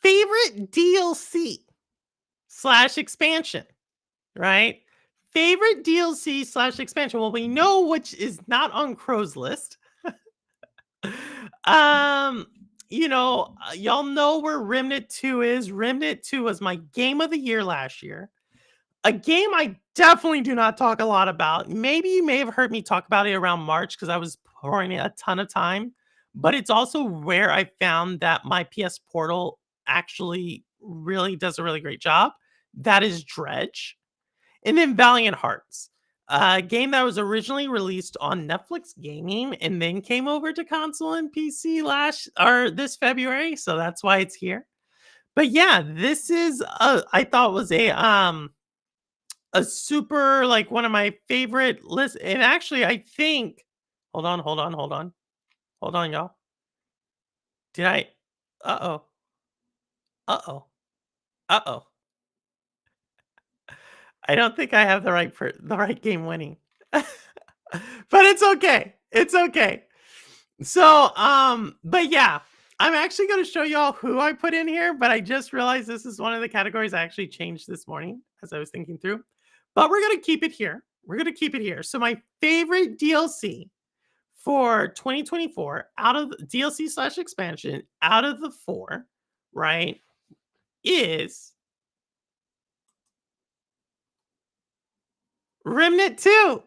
Favorite DLC / expansion, right? Favorite DLC / expansion. Well, we know which is not on Crow's list. Y'all know where Remnant 2 is. Remnant 2 was my game of the year last year. A game I definitely do not talk a lot about. Maybe you may have heard me talk about it around March because I was pouring a ton of time. But it's also where I found that my PS Portal actually really does a really great job. That is Dredge. And then Valiant Hearts. A game that was originally released on Netflix Gaming and then came over to console and PC last or this February, so that's why it's here. But yeah, this is I thought was a super like one of my favorite lists. And actually, I think hold on, y'all. Did I? Uh oh. Uh oh. Uh oh. I don't think I have the right game winning. But it's okay. It's okay. So, but yeah, I'm actually going to show y'all who I put in here, but I just realized this is one of the categories I actually changed this morning as I was thinking through. But we're going to keep it here. We're going to keep it here. So my favorite DLC for 2024 out of DLC slash expansion out of the four, right, is Remnant 2.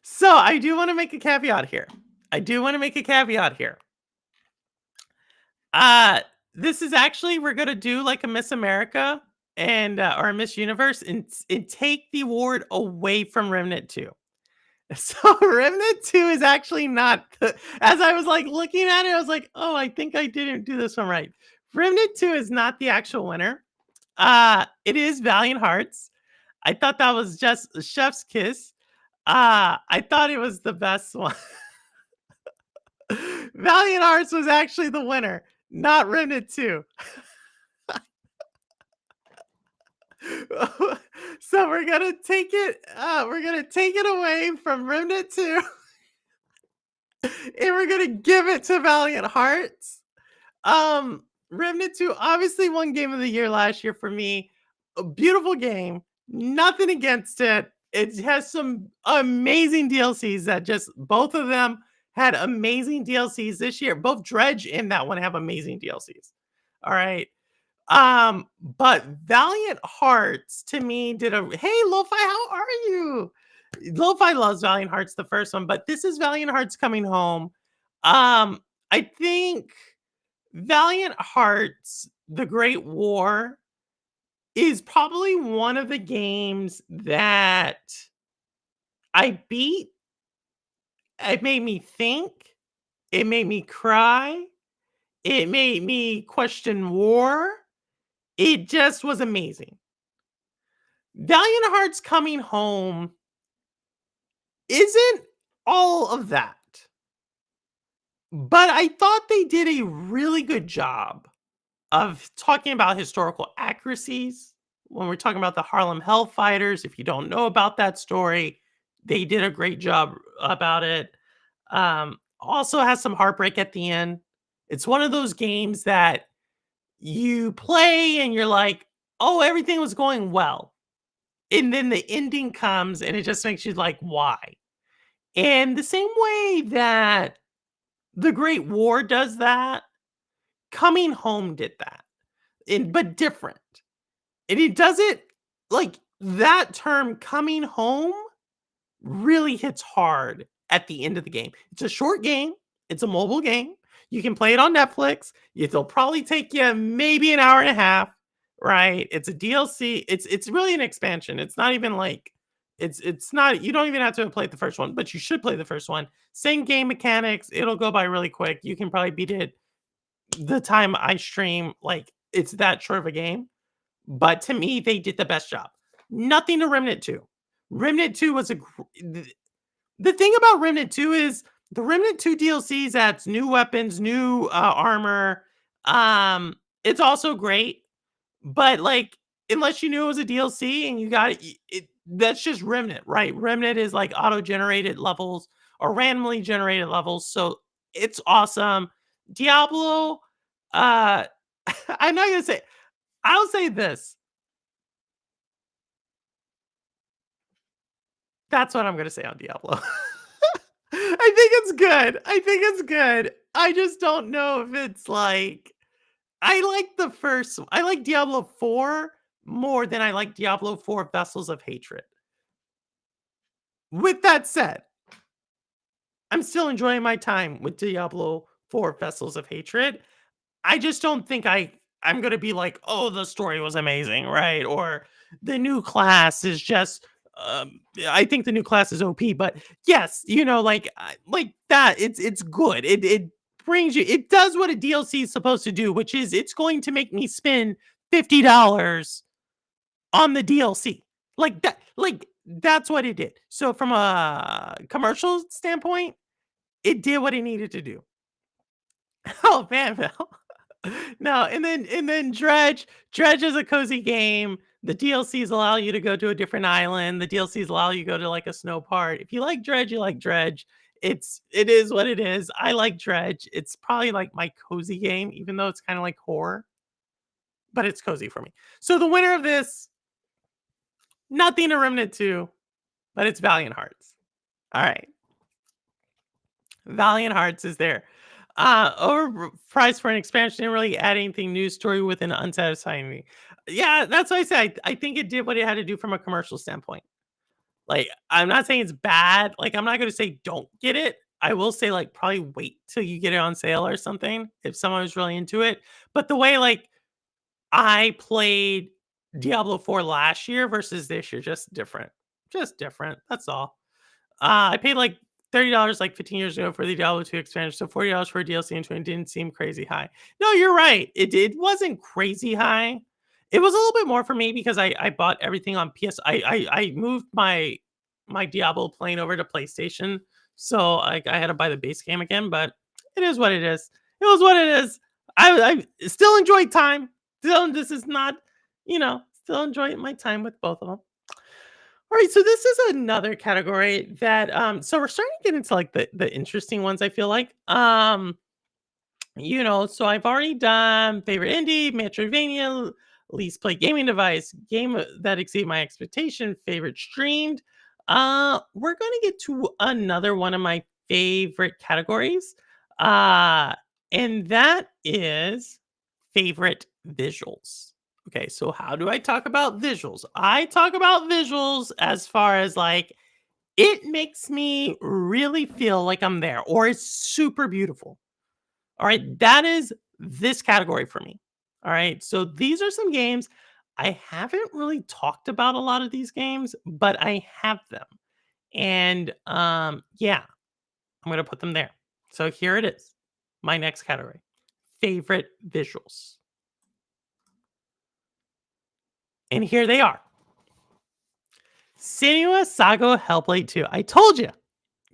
So I do want to make a caveat here. I do want to make a caveat here. Uh, this is actually we're gonna do like a Miss America and or a Miss Universe and take the award away from Remnant 2. So Remnant 2 is actually not as I was like looking at it, I was like, oh, I think I didn't do this one right. Remnant 2 is not the actual winner. It is Valiant Hearts. I thought that was just a chef's kiss. I thought it was the best one. Valiant Hearts was actually the winner, not Remnant 2. So we're gonna take it away from Remnant 2 and we're gonna give it to Valiant Hearts. Remnant 2 obviously won game of the year last year for me. A beautiful game, nothing against it. It has some amazing DLCs that just both of them had amazing DLCs this year. Both Dredge and that one have amazing DLCs. All right. But Valiant Hearts to me did a hey Lo-Fi, how are you? Lo-Fi loves Valiant Hearts, the first one, but this is Valiant Hearts coming home. I think Valiant Hearts, The Great War, is probably one of the games that I beat. It made me think. It made me cry. It made me question war. It just was amazing. Valiant Hearts coming home isn't all of that. But I thought they did a really good job of talking about historical accuracies. When we're talking about the Harlem Hellfighters, if you don't know about that story, they did a great job about it. Also has some heartbreak at the end. It's one of those games that you play and you're like, oh, everything was going well. And then the ending comes and it just makes you like, why? And the same way that The Great War does that, Coming Home did that, but different. And it does it like that term coming home really hits hard at the end of the game. It's a short game, it's a mobile game. You can play it on Netflix. It'll probably take you maybe an hour and a half, right? It's a DLC. It's really an expansion. It's not even like it's not you don't even have to play the first one, but you should play the first one. Same game mechanics. It'll go by really quick. You can probably beat it the time I stream. Like it's that short of a game. But to me, they did the best job. Nothing to Remnant 2. Remnant 2 was the thing about Remnant 2 is the Remnant 2 DLCs adds new weapons, new armor. It's also great, but like unless you knew it was a DLC and you got it, that's just Remnant, right? Remnant is like auto-generated levels or randomly generated levels, so it's awesome. Diablo, I'm not gonna say. I'll say this. That's what I'm gonna say on Diablo. I think it's good. I think it's good. I just don't know if it's like I like the first I like Diablo 4 more than I like Diablo 4 Vessels of Hatred. With that said, I'm still enjoying my time with Diablo 4 Vessels of Hatred. I just don't think I'm gonna be like, oh, the story was amazing, right? Or the new class is just I think the new class is OP, but yes, like that. It's good. It brings you. It does what a DLC is supposed to do, which is it's going to make me spend $50 on the DLC. Like that. Like that's what it did. So from a commercial standpoint, it did what it needed to do. Oh, Fanville. No, and then Dredge. Dredge is a cozy game. The DLCs allow you to go to a different island. The DLCs allow you to go to like a snow part. If you like Dredge, you like Dredge. It is what it is. I like Dredge. It's probably like my cozy game, even though it's kind of like horror, but it's cozy for me. So the winner of this, nothing to Remnant 2, but it's Valiant Hearts. All right. Valiant Hearts is there. Overpriced for an expansion, didn't really add anything new. Story with an unsatisfying me. Yeah, that's what I said. I think it did what it had to do from a commercial standpoint. Like, I'm not saying it's bad. Like, I'm not going to say don't get it. I will say, like, probably wait till you get it on sale or something if someone was really into it. But the way, like, I played Diablo 4 last year versus this year, just different. Just different. That's all. I paid like $30 like 15 years ago for the Diablo 2 expansion, so $40 for a DLC and 20 didn't seem crazy high. No, you're right. It wasn't crazy high. It was a little bit more for me because I bought everything on PS. I moved my Diablo plane over to PlayStation, so I had to buy the base game again. But it is what it is. It was what it is. I still enjoyed time. Still, this is not, still enjoy my time with both of them. All right, so this is another category that so we're starting to get into like the interesting ones, I feel like. So I've already done favorite indie, Metroidvania, least played gaming device, game that exceeded my expectation, favorite streamed. We're going to get to another one of my favorite categories. And that is favorite visuals. Okay, so how do I talk about visuals? I talk about visuals as far as like it makes me really feel like I'm there or it's super beautiful. All right, that is this category for me. All right, so these are some games I haven't really talked about a lot of these games, but I have them. And yeah, I'm going to put them there. So here it is. My next category. Favorite visuals. And here they are. Senua Saga Hellblade 2. I told you.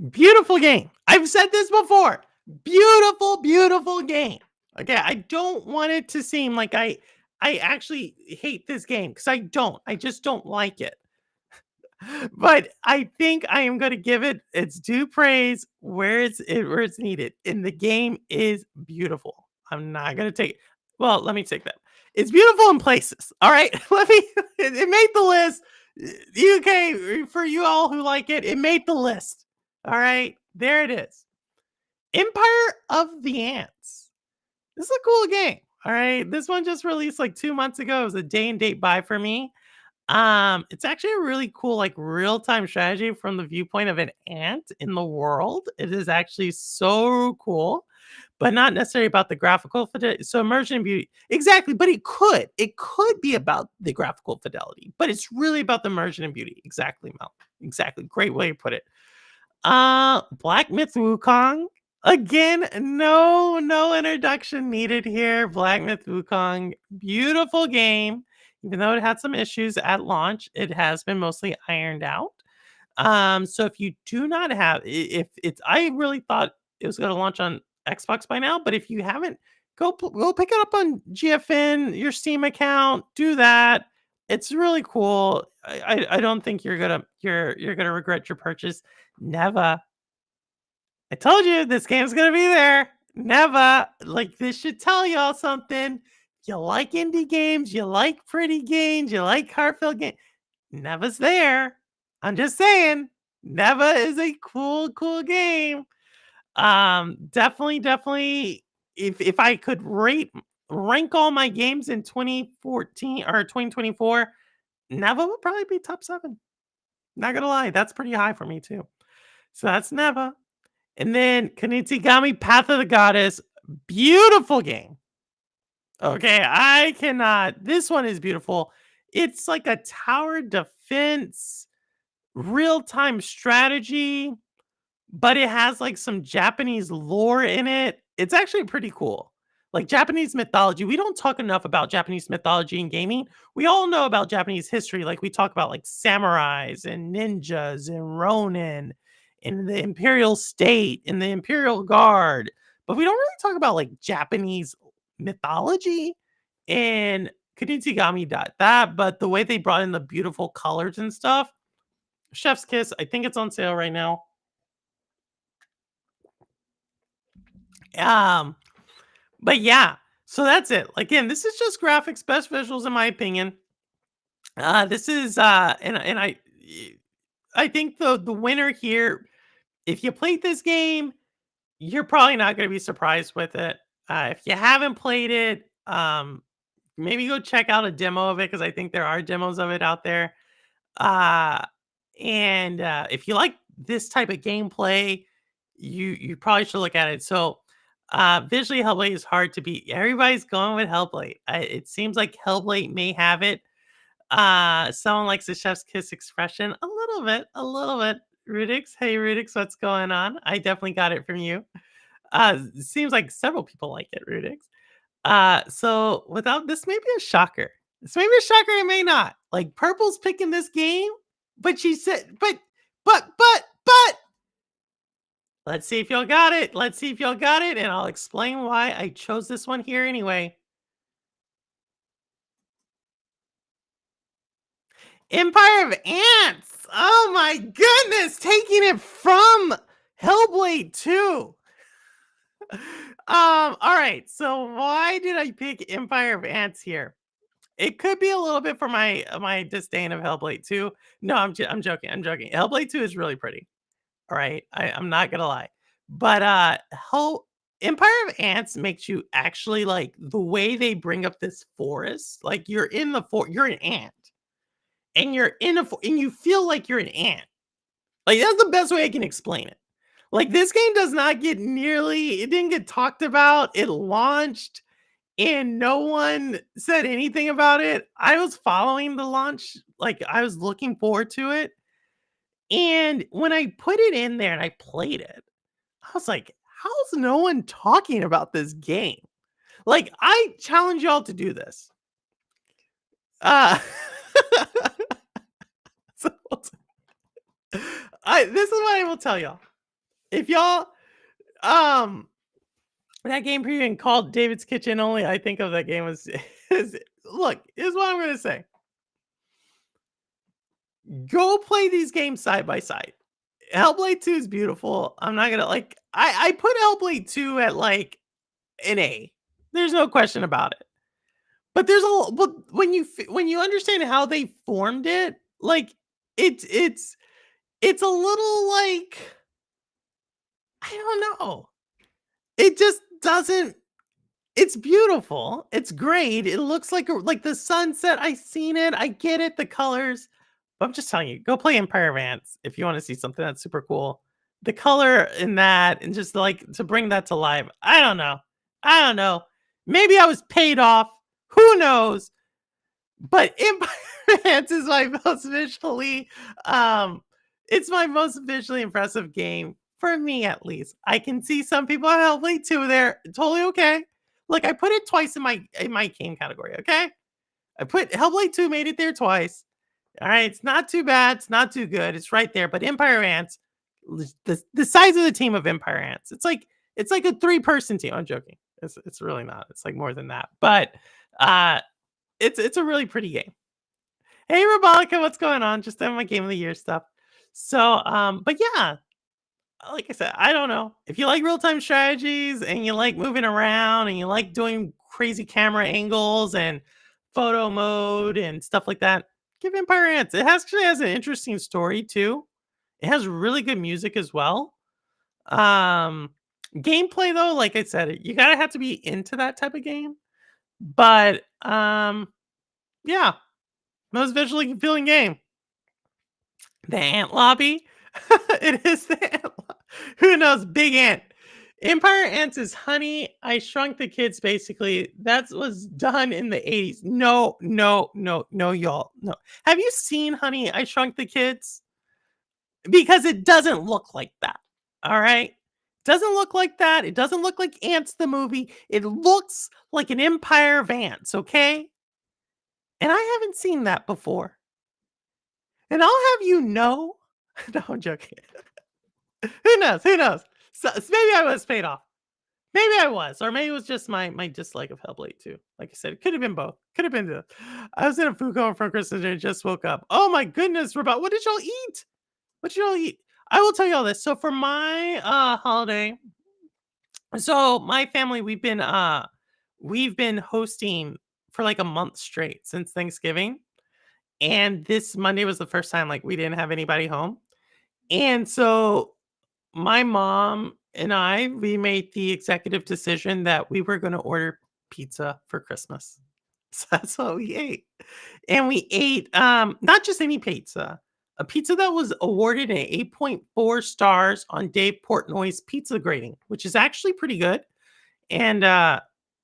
Beautiful game. I've said this before. Beautiful, beautiful game. Okay, I don't want it to seem like I actually hate this game because I don't. I just don't like it. But I think I am going to give it its due praise where it's needed. And the game is beautiful. I'm not going to take. Well, let me take that. It's beautiful in places. All right, let me. It made the list. UK for you all who like it. It made the list. All right, there it is. Empire of the Ants. This is a cool game. All right, this one just released like 2 months ago. It was a day and date buy for me. It's actually a really cool, like real-time strategy from the viewpoint of an ant in the world. It is actually so cool, but not necessarily about the graphical fidelity. So immersion and beauty. Exactly, but it could be about the graphical fidelity, but it's really about the immersion and beauty. Exactly, Mel. Exactly. Great way to put it. Black Myth Wukong. Again, no introduction needed here. Black Myth Wukong, beautiful game. Even though it had some issues at launch, it has been mostly ironed out. So if you do not have, if it's, I really thought it was going to launch on Xbox by now, but if you haven't, go pick it up on GFN, your Steam account. Do that. It's really cool. I don't think you're gonna regret your purchase. Never. I told you this game's gonna be there. Never. Like this should tell y'all something. You like indie games, you like pretty games, you like heartfelt games. Never's there. I'm just saying. Never is a cool game. Definitely. If I could rank all my games in 2014 or 2024, Neva would probably be top 7. Not gonna lie, that's pretty high for me too. So that's Neva. And then Kunitsigami Path of the Goddess, beautiful game. Okay, I cannot. This one is beautiful. It's like a tower defense real-time strategy, but it has, like, some Japanese lore in it. It's actually pretty cool. Like, Japanese mythology, we don't talk enough about Japanese mythology in gaming. We all know about Japanese history, like, we talk about, like, samurais and ninjas and ronin and the imperial state and the imperial guard, but we don't really talk about, like, Japanese mythology, and Kunitsigami dot that, but the way they brought in the beautiful colors and stuff, chef's kiss. I think it's on sale right now. Um, but yeah, so that's it. Again, this is just graphics, best visuals in my opinion. This is and I think the winner here, if you played this game, you're probably not going to be surprised with it. If you haven't played it, maybe go check out a demo of it because I think there are demos of it out there. Uh, and if you like this type of gameplay, you probably should look at it. So, visually, Hellblade is hard to beat. Everybody's going with Hellblade. It seems like Hellblade may have it. Someone likes the chef's kiss expression a little bit, a little bit. Rudix, hey Rudix, what's going on? I definitely got it from you. It seems like several people like it, Rudix. So without this may be a shocker. This may be a shocker, it may not. Like Purple's picking this game, but she said, but let's see if y'all got it. Let's see if y'all got it, and I'll explain why I chose this one here anyway. Empire of Ants. Oh my goodness, taking it from Hellblade 2. All right. So why did I pick Empire of Ants here? It could be a little bit for my disdain of Hellblade 2. No, I'm joking. I'm joking. Hellblade 2 is really pretty. All right. I'm not gonna lie. But Hell Empire of Ants makes you actually like the way they bring up this forest, like you're in the you're an ant. And you're in and you feel like you're an ant. Like that's the best way I can explain it. Like this game does not get nearly it didn't get talked about. It launched and no one said anything about it. I was following the launch, like I was looking forward to it. And when I put it in there and I played it, I was like, how's no one talking about this game? Like I challenge y'all to do this. Uh so this is what I will tell y'all. If y'all um that game preview called David's Kitchen only, I think of that game as is look, here's what I'm gonna say. Go play these games side by side. Hellblade 2 is beautiful. I'm not gonna like I put Hellblade 2 at like an A. There's no question about it. But there's a but when you understand how they formed it, like it's a little like I don't know. It just doesn't it's beautiful. It's great. It looks like the sunset. I seen it. I get it. The colors. But I'm just telling you, go play Empire of Ants if you want to see something that's super cool. The color in that and just like to bring that to life. I don't know. I don't know. Maybe I was paid off. Who knows? But Empire Ants is my most visually it's my most visually impressive game for me at least. I can see some people at Hellblade 2 there. Totally okay. Look, I put it twice in my game category, okay? I put Hellblade 2 made it there twice. All right, it's not too bad, it's not too good. It's right there, but Empire Ants the size of the team of Empire Ants. It's like a 3-person team. I'm joking. It's really not. It's like more than that. But uh it's a really pretty game. Hey Robolica, what's going on? Just on my game of the year stuff. So but yeah, like I said, I don't know. If you like real-time strategies and you like moving around and you like doing crazy camera angles and photo mode and stuff like that, give Empire Ants. Actually has an interesting story too. It has really good music as well. Um Gameplay though, like I said, you gotta have to be into that type of game. But yeah, most visually appealing game. The ant lobby. It is the ant who knows? Big ant. Empire Ants is Honey, I Shrunk the Kids, basically. That was done in the 80s. No, no, no, no, y'all. No. Have you seen Honey, I Shrunk the Kids? because it doesn't look like that. All right. Doesn't look like that. It doesn't look like Ants the movie. It looks like an empire of ants, okay? And I haven't seen that before. And I'll have you know, no, I'm joking. Who knows? Who knows? So maybe I was paid off. Maybe I was, or maybe it was just my dislike of Hellblade too. Like I said, it could have been both. Could have been the. I was in a food coma from Christmas and just woke up. Oh my goodness, Robot! What did y'all eat? What did y'all eat? I will tell you all this. So for my holiday, so my family we've been hosting for like a month straight since Thanksgiving, and this Monday was the first time like we didn't have anybody home, and so my mom and we made the executive decision that we were going to order pizza for Christmas. So that's what we ate. And we ate not just any pizza, a pizza that was awarded an 8.4 stars on Dave Portnoy's pizza grading, which is actually pretty good. And yeah,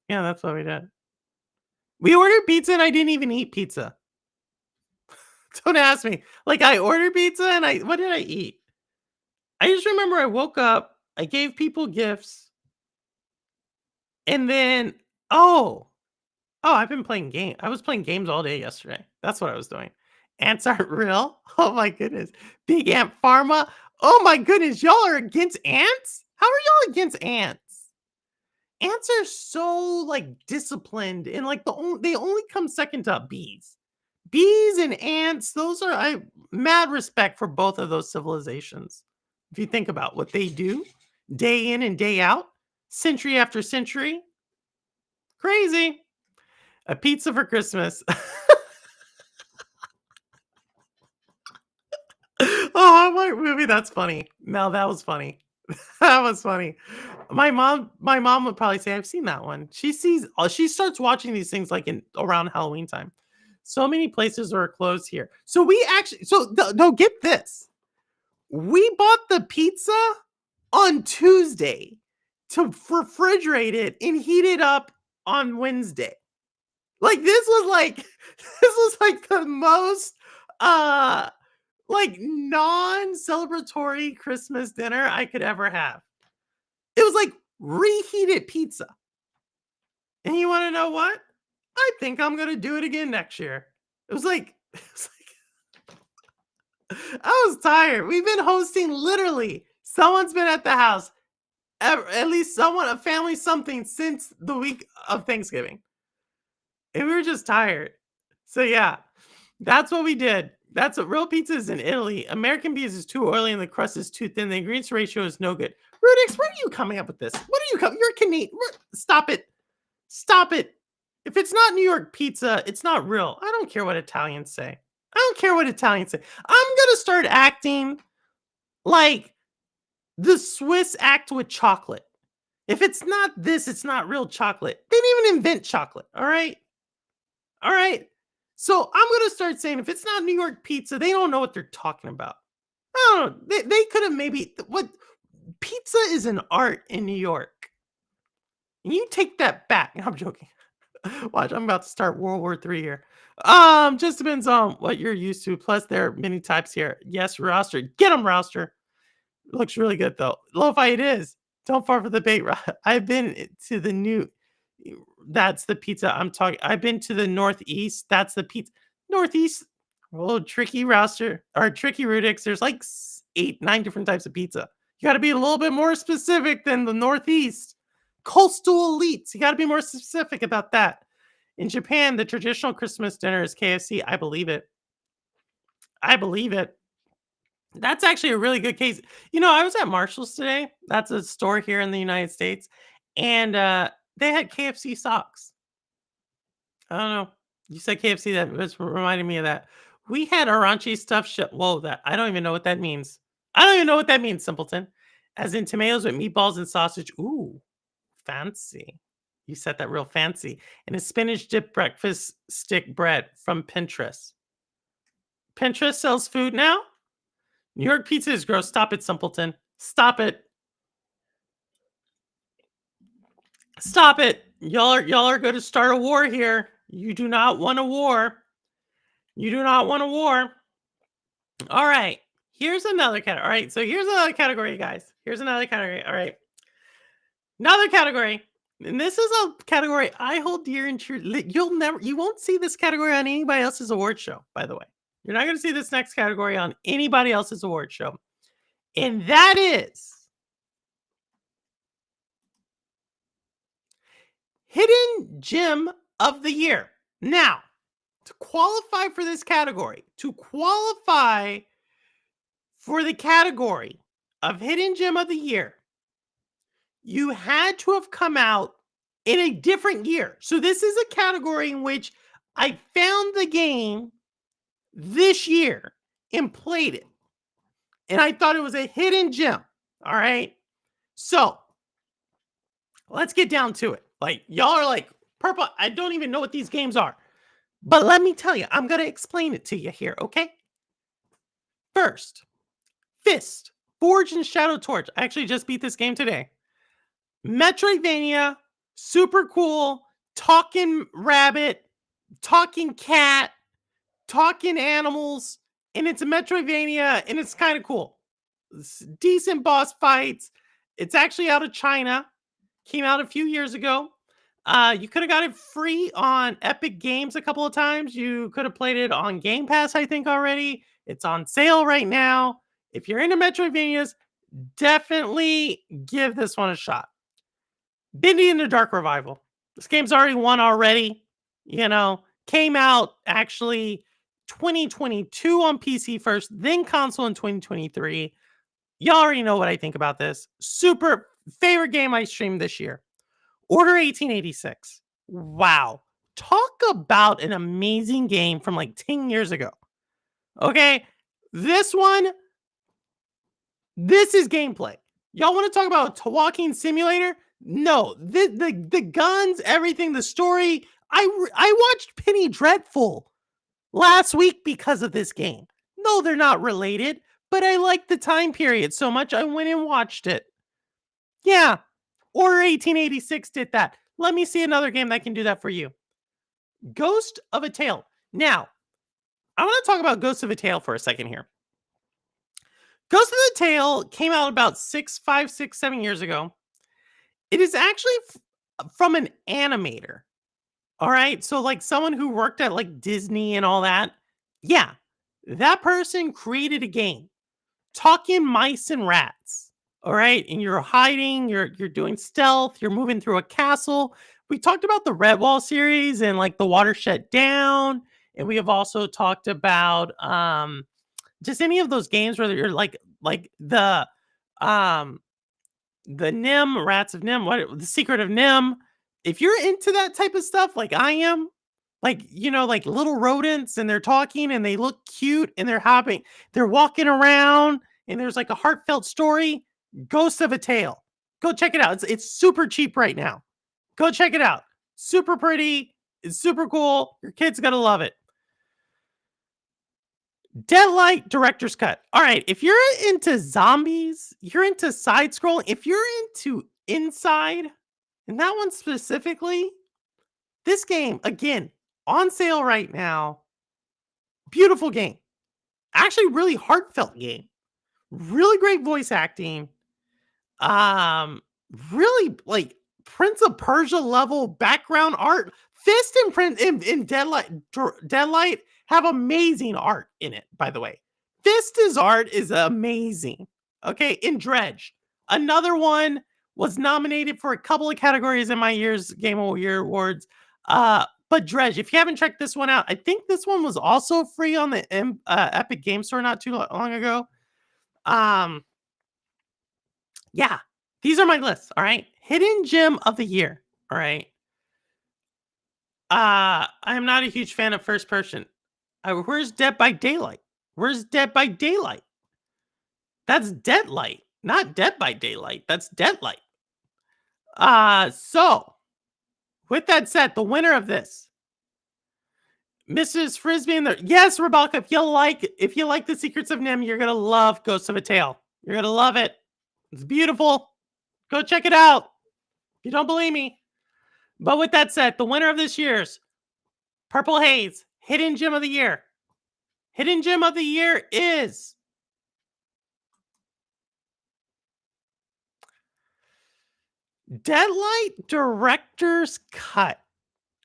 that's what we did. We ordered pizza and I didn't even eat pizza. Don't ask me. Like I ordered pizza and what did I eat? I just remember I woke up, I gave people gifts, and then I've been playing games. I was playing games all day yesterday. That's what I was doing. Ants aren't real. Oh my goodness. Big Ant Pharma. Oh my goodness. Y'all are against ants? How are y'all against ants? Ants are so like disciplined and like they only come second to bees. Bees and ants, those are I mad respect for both of those civilizations. If you think about what they do day in and day out, century after century, crazy. A pizza for Christmas. Oh, my movie. That's funny. No, that was funny. That was funny. My mom would probably say, I've seen that one. She starts watching these things like in around Halloween time. So many places are closed here. So we actually, no, get this. We bought the pizza on Tuesday to refrigerate it and heat it up on Wednesday. Like this was like the most like non-celebratory Christmas dinner I could ever have. It was like reheated pizza. And you want to know what? I think I'm gonna do it again next year. It was like I was tired. We've been hosting literally. Someone's been at the house. At least someone, a family, something since the week of Thanksgiving. And we were just tired. So yeah, that's what we did. That's what real pizza is in Italy. American pizza is too oily and the crust is too thin. The ingredients ratio is no good. Rudix, where are you coming up with this? What are you coming? You're Canadian. Stop it. Stop it. If it's not New York pizza, it's not real. I don't care what Italians say. I don't care what Italians say. I'm going to start acting like the Swiss act with chocolate. If it's not this, it's not real chocolate. They didn't even invent chocolate. All right. All right. So I'm going to start saying if it's not New York pizza, they don't know what they're talking about. I don't know. They could have maybe what pizza is an art in New York. And you take that back. I'm joking. Watch, I'm about to start World War III here. Just depends on what you're used to. Plus, there are many types here. Yes, roster. Get them, roster. Looks really good though. Lo-fi it is. Don't fall for the bait. I've been to the new. That's the pizza I'm talking. I've been to the Northeast. That's the pizza. Northeast. Oh, tricky roster or tricky Rudix. There's like 8, 9 different types of pizza. You got to be a little bit more specific than the Northeast. Coastal elites. You got to be more specific about that. In Japan, the traditional Christmas dinner is KFC. I believe it. I believe it. That's actually a really good case. You know, I was at Marshall's today. That's a store here in the United States. And they had KFC socks. I don't know. You said KFC. That was reminding me of that. We had Aranchi stuffed shit. Whoa, that I don't even know what that means. I don't even know what that means, simpleton. As in tomatoes with meatballs and sausage. Ooh, fancy. You said that real fancy. And a spinach dip breakfast stick bread from Pinterest. Pinterest sells food now? New York pizza is gross. Stop it, simpleton. Stop it. Stop it. Y'all are going to start a war here. You do not want a war. You do not want a war. All right. Here's another category. All right, so here's another category, guys. Here's another category. All right, another category. And this is a category I hold dear and true. You won't see this category on anybody else's award show, by the way. You're not going to see this next category on anybody else's award show. And that is Hidden Gem of the Year. Now, to qualify for this category, to qualify for the category of Hidden Gem of the Year, you had to have come out in a different year. So this is a category in which I found the game this year and played it. And I thought it was a hidden gem. All right. So let's get down to it. Like, y'all are like, Purple, I don't even know what these games are. But let me tell you, I'm going to explain it to you here, okay? First, Fist, Forge and Shadow Torch. I actually just beat this game today. Metroidvania, super cool, talking rabbit, talking cat, talking animals, and it's a Metroidvania, and it's kind of cool. It's decent boss fights. It's actually out of China. Came out a few years ago. You could have got it free on Epic Games a couple of times. You could have played it on Game Pass, I think, already. It's on sale right now. If you're into Metroidvanias, definitely give this one a shot. Bendy in the Dark Revival. This game's already won already. You know, came out actually 2022 on PC first, then console in 2023. Y'all already know what I think about this. Super favorite game I streamed this year. Order 1886. Wow. Talk about an amazing game from like 10 years ago. Okay. This one, this is gameplay. Y'all want to talk about a walking simulator? No, the guns, everything, the story. I watched Penny Dreadful last week because of this game. No, they're not related, but I liked the time period so much I went and watched it. Yeah, Order 1886 did that. Let me see another game that can do that for you. Ghost of a Tale. Now, I want to talk about Ghost of a Tale for a second here. Ghost of the Tale came out about 7 years ago. It is actually from an animator. All right. So, like someone who worked at like Disney and all that. Yeah. That person created a game. Talking mice and rats. All right. And you're hiding, you're doing stealth, you're moving through a castle. We talked about the Redwall series and like the water shut down. And we have also talked about just any of those games where you're like the Nim, Rats of Nim, what the Secret of Nim. If you're into that type of stuff, like I am, like, you know, like little rodents and they're talking and they look cute and they're hopping, they're walking around and there's like a heartfelt story, Ghost of a Tale. Go check it out. It's super cheap right now. Go check it out. Super pretty. It's super cool. Your kid's going to love it. Deadlight Director's Cut. All right, if you're into zombies, you're into side scrolling, if you're into Inside, and that one specifically, this game, again, on sale right now. Beautiful game. Actually, really heartfelt game. Really great voice acting. Really like Prince of Persia level background art. Fist and Prince in Deadlight have amazing art in it, by the way. Fist's art is amazing. Okay, in Dredge. Another one was nominated for a couple of categories in my year's Game of the Year awards. But Dredge, if you haven't checked this one out, I think this one was also free on the Epic Game Store not too long ago. Yeah, these are my lists. All right, Hidden Gem of the Year. All right. I'm not a huge fan of first person. Where's Dead by Daylight? Where's Dead by Daylight? That's Deadlight, not Dead by Daylight. That's Deadlight. So with that said, the winner of this, Mrs. Frisbee in there. Yes, Rebecca, if you like the Secrets of Nim, you're gonna love Ghost of a Tale. You're gonna love it. It's beautiful. Go check it out. If you don't believe me. But with that said, the winner of this year's Purple Haze Hidden Gem of the Year. Hidden Gem of the Year is Deadlight Director's Cut.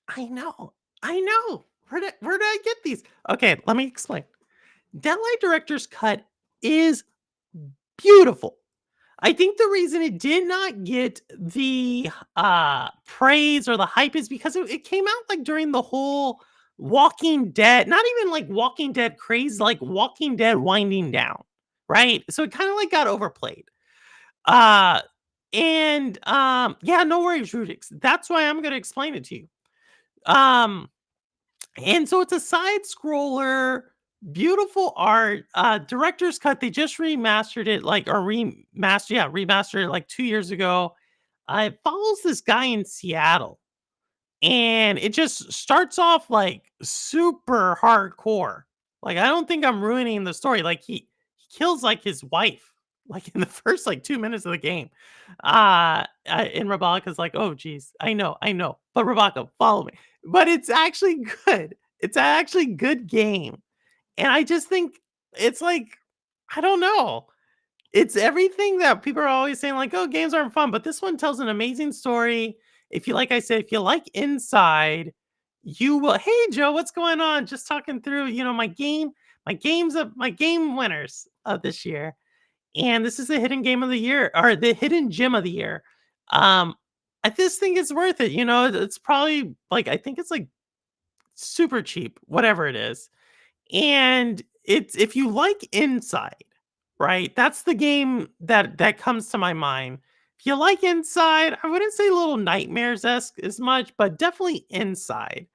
I know. I know. Where did I get these? Okay, let me explain. Deadlight Director's Cut is beautiful. I think the reason it did not get the praise or the hype is because it came out like during the whole Walking Dead, not even like Walking Dead craze, like Walking Dead winding down, right? So it kind of like got overplayed. Uh yeah, no worries, Rudix. That's why I'm gonna explain it to you. Um and so it's a side scroller, beautiful art, director's cut. They just remastered it, like, or remastered it like 2 years ago. It follows this guy in Seattle, and it just starts off like super hardcore. Like, I don't think I'm ruining the story. Like, he kills like his wife, like in the first like 2 minutes of the game. And Rabaka's like, oh geez, I know. But Rabaka, follow me. But it's actually good. It's actually good game. And I just think it's like, I don't know. It's everything that people are always saying, like, "Oh, games aren't fun," but this one tells an amazing story. If you like I said, if you like Inside, you will. Hey, Joe, what's going on? Just talking through, my game winners of this year, and this is the hidden game of the year or the hidden gem of the year. Um, I just think it's worth it. It's probably like I think it's like super cheap, whatever it is. And it's if you like Inside, right? That's the game that comes to my mind. If you like Inside, I wouldn't say Little Nightmares-esque as much, but definitely Inside.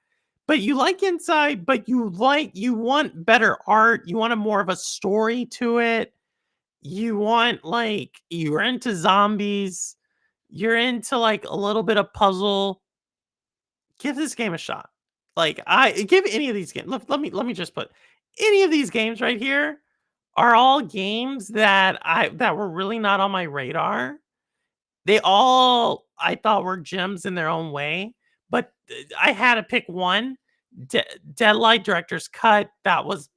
But you like Inside, but you want better art, you want a more of a story to it. You want like you're into zombies, you're into like a little bit of puzzle. Give this game a shot. Like I give any of these games. Let me just put any of these games right here are all games that were really not on my radar. They all I thought were gems in their own way, but I had to pick one. Deadlight Director's Cut. That was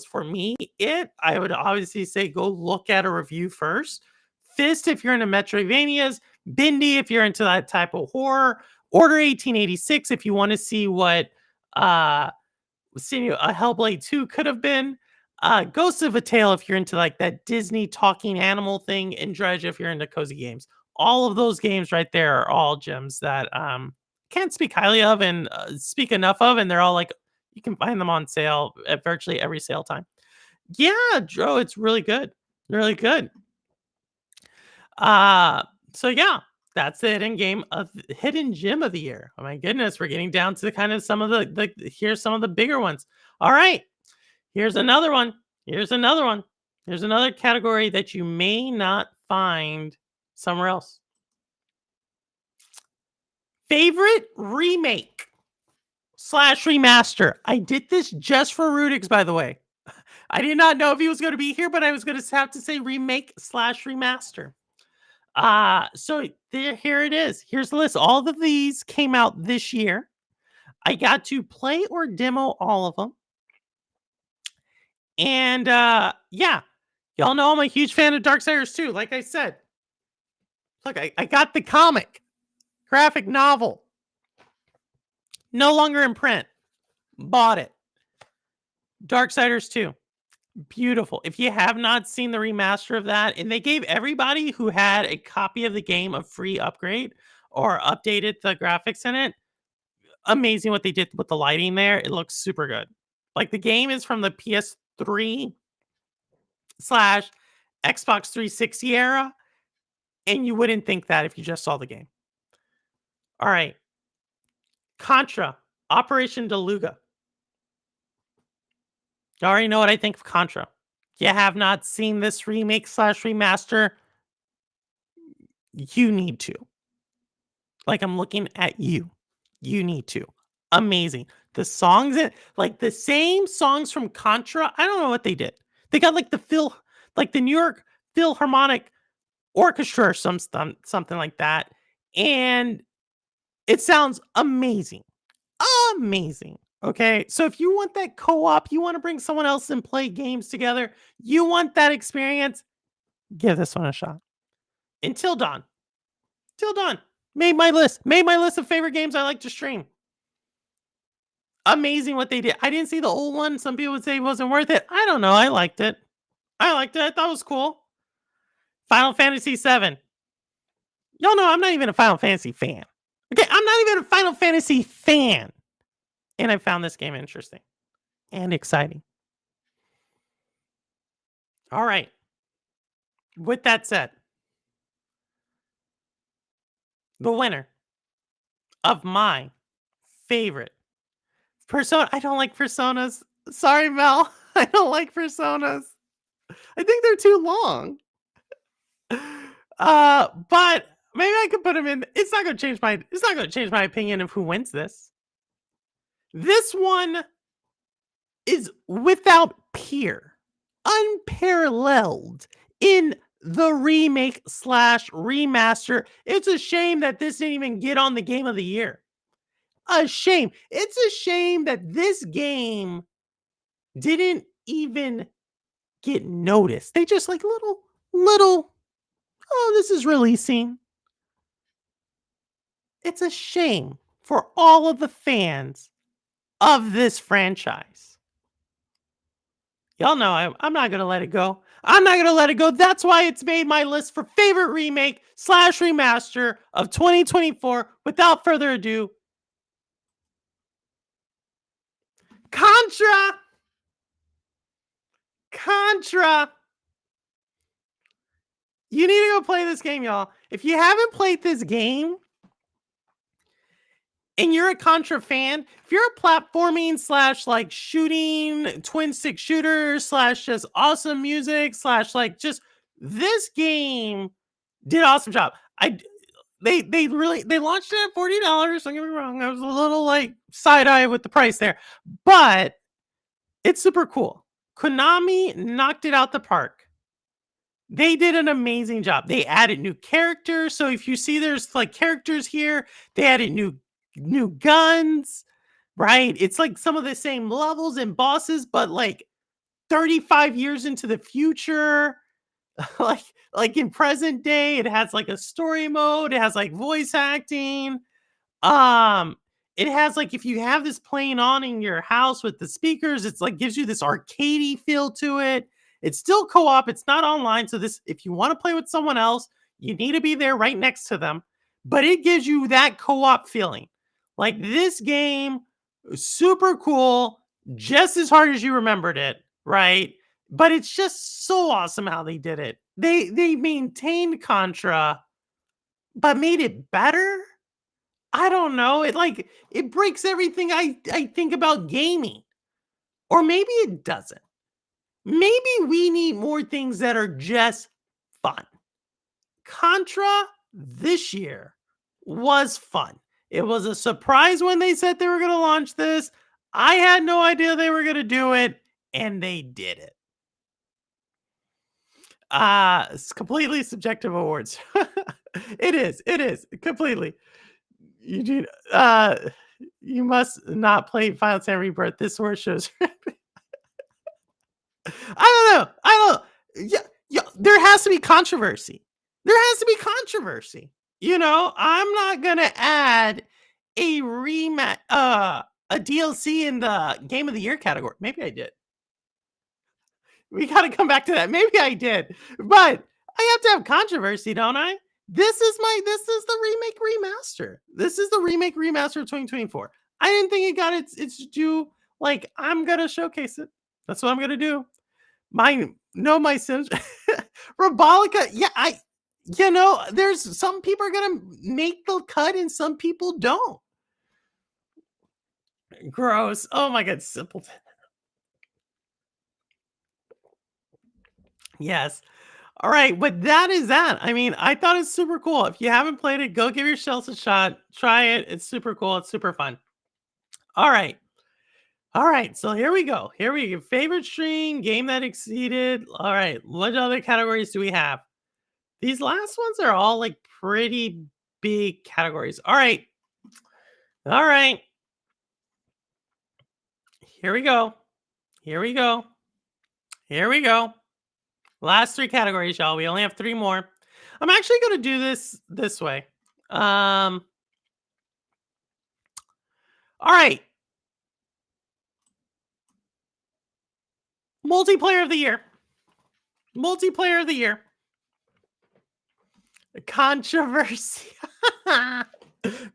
for me. I would obviously say go look at a review first. Fist if you're into Metroidvanias. Bendy if you're into that type of horror. Order 1886 if you want to see what uh a Hellblade 2 could have been. Ghost of a Tale if you're into like that Disney talking animal thing, and Dredge if you're into cozy games. All of those games right there are all gems that can't speak highly of and speak enough of, and they're all like you can find them on sale at virtually every sale time. Yeah, Joe, it's really good, really good. Uh, so yeah, that's the hidden gem of the year. Oh my goodness, we're getting down to kind of some of the here's some of the bigger ones. All right, here's another one. Here's another one. Here's another category that you may not find somewhere else. Favorite remake slash remaster. I did this just for Rudix, by the way. I did not know if he was going to be here, but I was going to have to say remake slash remaster. So here it is. Here's the list. All of these came out this year. I got to play or demo all of them. And yeah, y'all know I'm a huge fan of Darksiders 2. Like I said, look, I got the comic, graphic novel, no longer in print. Bought it. Darksiders 2. Beautiful. If you have not seen the remaster of that, and they gave everybody who had a copy of the game a free upgrade or updated the graphics in it, amazing what they did with the lighting there. It looks super good. Like the game is from the PS3 slash Xbox 360 era, and you wouldn't think that if you just saw the game. All right. Contra, Operation Galluga. You already know what I think of Contra. If you have not seen this remake slash remaster, you need to. Like I'm looking at you. You need to. Amazing. The songs, like the same songs from Contra. I don't know what they did. They got like like the New York Philharmonic Orchestra or something like that, and it sounds amazing. Amazing. Okay, so if you want that co-op, you want to bring someone else and play games together, you want that experience, give this one a shot. Until Dawn. Till Dawn. Made my list. Made my list of favorite games I like to stream. Amazing what they did. I didn't see the old one. Some people would say it wasn't worth it. I don't know. I liked it. I liked it. I thought it was cool. Final Fantasy VII. Y'all know I'm not even a Final Fantasy fan. Okay, I'm not even a Final Fantasy fan. And I found this game interesting and exciting. All right. With that said, the winner of my favorite Persona. I don't like Personas. Sorry, Mel. I don't like Personas. I think they're too long. But maybe I could put them in. It's not gonna change my opinion of who wins this. This one is without peer, unparalleled in the remake slash remaster. It's a shame that this didn't even get on the game of the year. A shame. It's a shame that this game didn't even get noticed. They just like little, oh, this is releasing. It's a shame for all of the fans of this franchise. Y'all know I'm not going to let it go. I'm not going to let it go. That's why it's made my list for favorite remake slash remaster of 2024. Without further ado, Contra. You need to go play this game, y'all. If you haven't played this game and you're a Contra fan, if you're a platforming slash like shooting, twin stick shooter slash just awesome music slash like just this game did awesome job. They launched it at $40. Don't get me wrong. I was a little like side eye with the price there, but it's super cool. Konami knocked it out the park. They did an amazing job. They added new characters. So if you see there's like characters here, they added new guns, right? It's like some of the same levels and bosses, but like 35 years into the future. like in present day, it has like a story mode, it has like voice acting. It has like if you have this playing on in your house with the speakers, it's like gives you this arcadey feel to it. It's still co-op, it's not online. So this if you want to play with someone else, you need to be there right next to them. But it gives you that co-op feeling. Like this game, super cool, just as hard as you remembered it, right? But it's just so awesome how they did it. They maintained Contra, but made it better. I don't know. It breaks everything I think about gaming. Or maybe it doesn't. Maybe we need more things that are just fun. Contra this year was fun. It was a surprise when they said they were going to launch this. I had no idea they were going to do it, and they did it. It's completely subjective awards. It is completely. Eugene, you must not play Final Fantasy Rebirth. This word shows. I don't know. Yeah. There has to be controversy. You know, I'm not gonna add a a DLC in the Game of the Year category. Maybe I did. We got to come back to that. Maybe I did, but I have to have controversy, don't I? This is the remake remaster. This is the remake remaster of 2024. I didn't think it got its due. Like, I'm gonna showcase it. That's what I'm gonna do. My Sims Robolica. Yeah, there's some people are gonna make the cut and some people don't. Gross. Oh my god, simpleton. Yes. All right, but that is that. I mean, I thought it's super cool. If you haven't played it, go give yourselves a shot. Try it. It's super cool. It's super fun. All right. So here we go. Favorite stream, game that exceeded. All right. What other categories do we have? These last ones are all like pretty big categories. All right. Here we go. Last three categories, y'all. We only have three more. I'm actually going to do this way. All right. Multiplayer of the year. Multiplayer of the year. Controversy.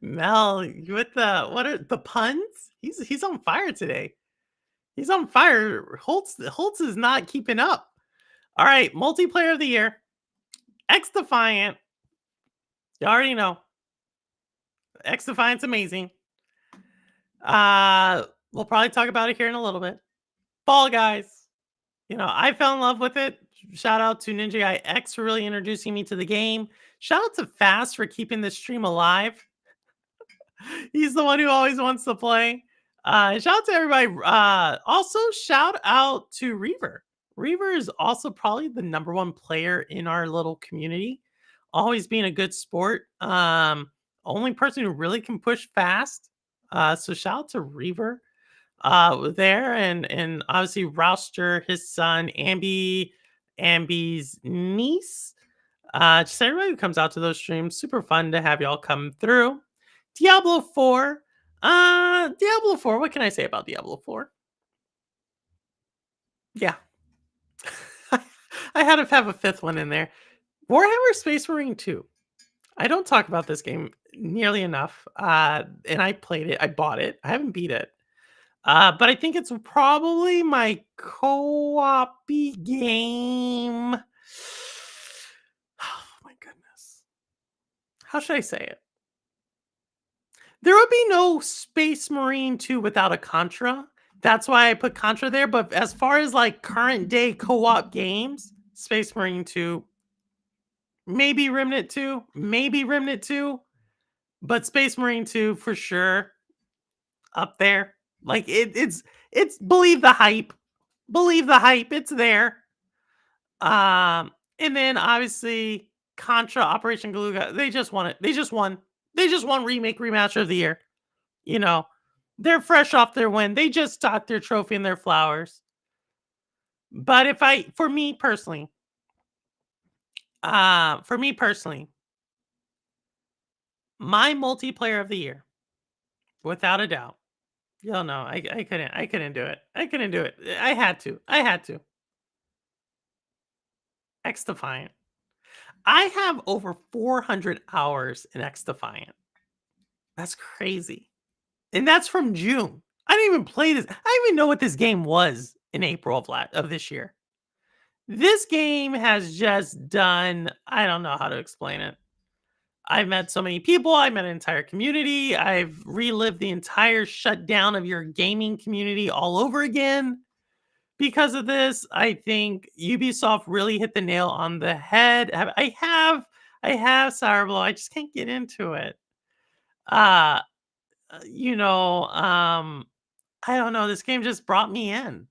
Mel, with what are the puns? He's on fire today. He's on fire. Holtz is not keeping up. All right, multiplayer of the year. XDefiant. You already know. XDefiant's amazing. We'll probably talk about it here in a little bit. Fall Guys. I fell in love with it. Shout out to Ninja Guy X for really introducing me to the game. Shout out to Fast for keeping this stream alive. He's the one who always wants to play. Shout out to everybody. Also, shout out to Reaver. Reaver is also probably the #1 player in our little community. Always being a good sport. Only person who really can push fast. So shout out to Reaver there, and obviously Rouster, his son, Ambi's niece. Just everybody who comes out to those streams. Super fun to have y'all come through. Diablo 4. Diablo 4. What can I say about Diablo 4? Yeah. I had to have a 5th one in there. Warhammer Space Marine 2. I don't talk about this game nearly enough. And I played it. I bought it. I haven't beat it. But I think it's probably my co-op game. Oh my goodness. How should I say it? There would be no Space Marine 2 without a Contra. That's why I put Contra there. But as far as like current day co-op games, Space Marine 2, maybe Remnant 2, but Space Marine 2 for sure up there. Like it's believe the hype. Believe the hype. It's there. And then obviously Contra, Operation Galluga, they just won it. They just won Remake Remaster of the Year. They're fresh off their win. They just got their trophy and their flowers. But for me personally, my multiplayer of the year, without a doubt. You'll know. I couldn't do it. I couldn't do it. I had to. XDefiant. I have over 400 hours in XDefiant. That's crazy. And that's from June. I didn't even play this. I didn't even know what this game was in April of this year. This game has just done, I don't know how to explain it. I've met so many people. I met an entire community. I've relived the entire shutdown of your gaming community all over again. Because of this, I think Ubisoft really hit the nail on the head. I have Sourblowing. I just can't get into it. I don't know. This game just brought me in.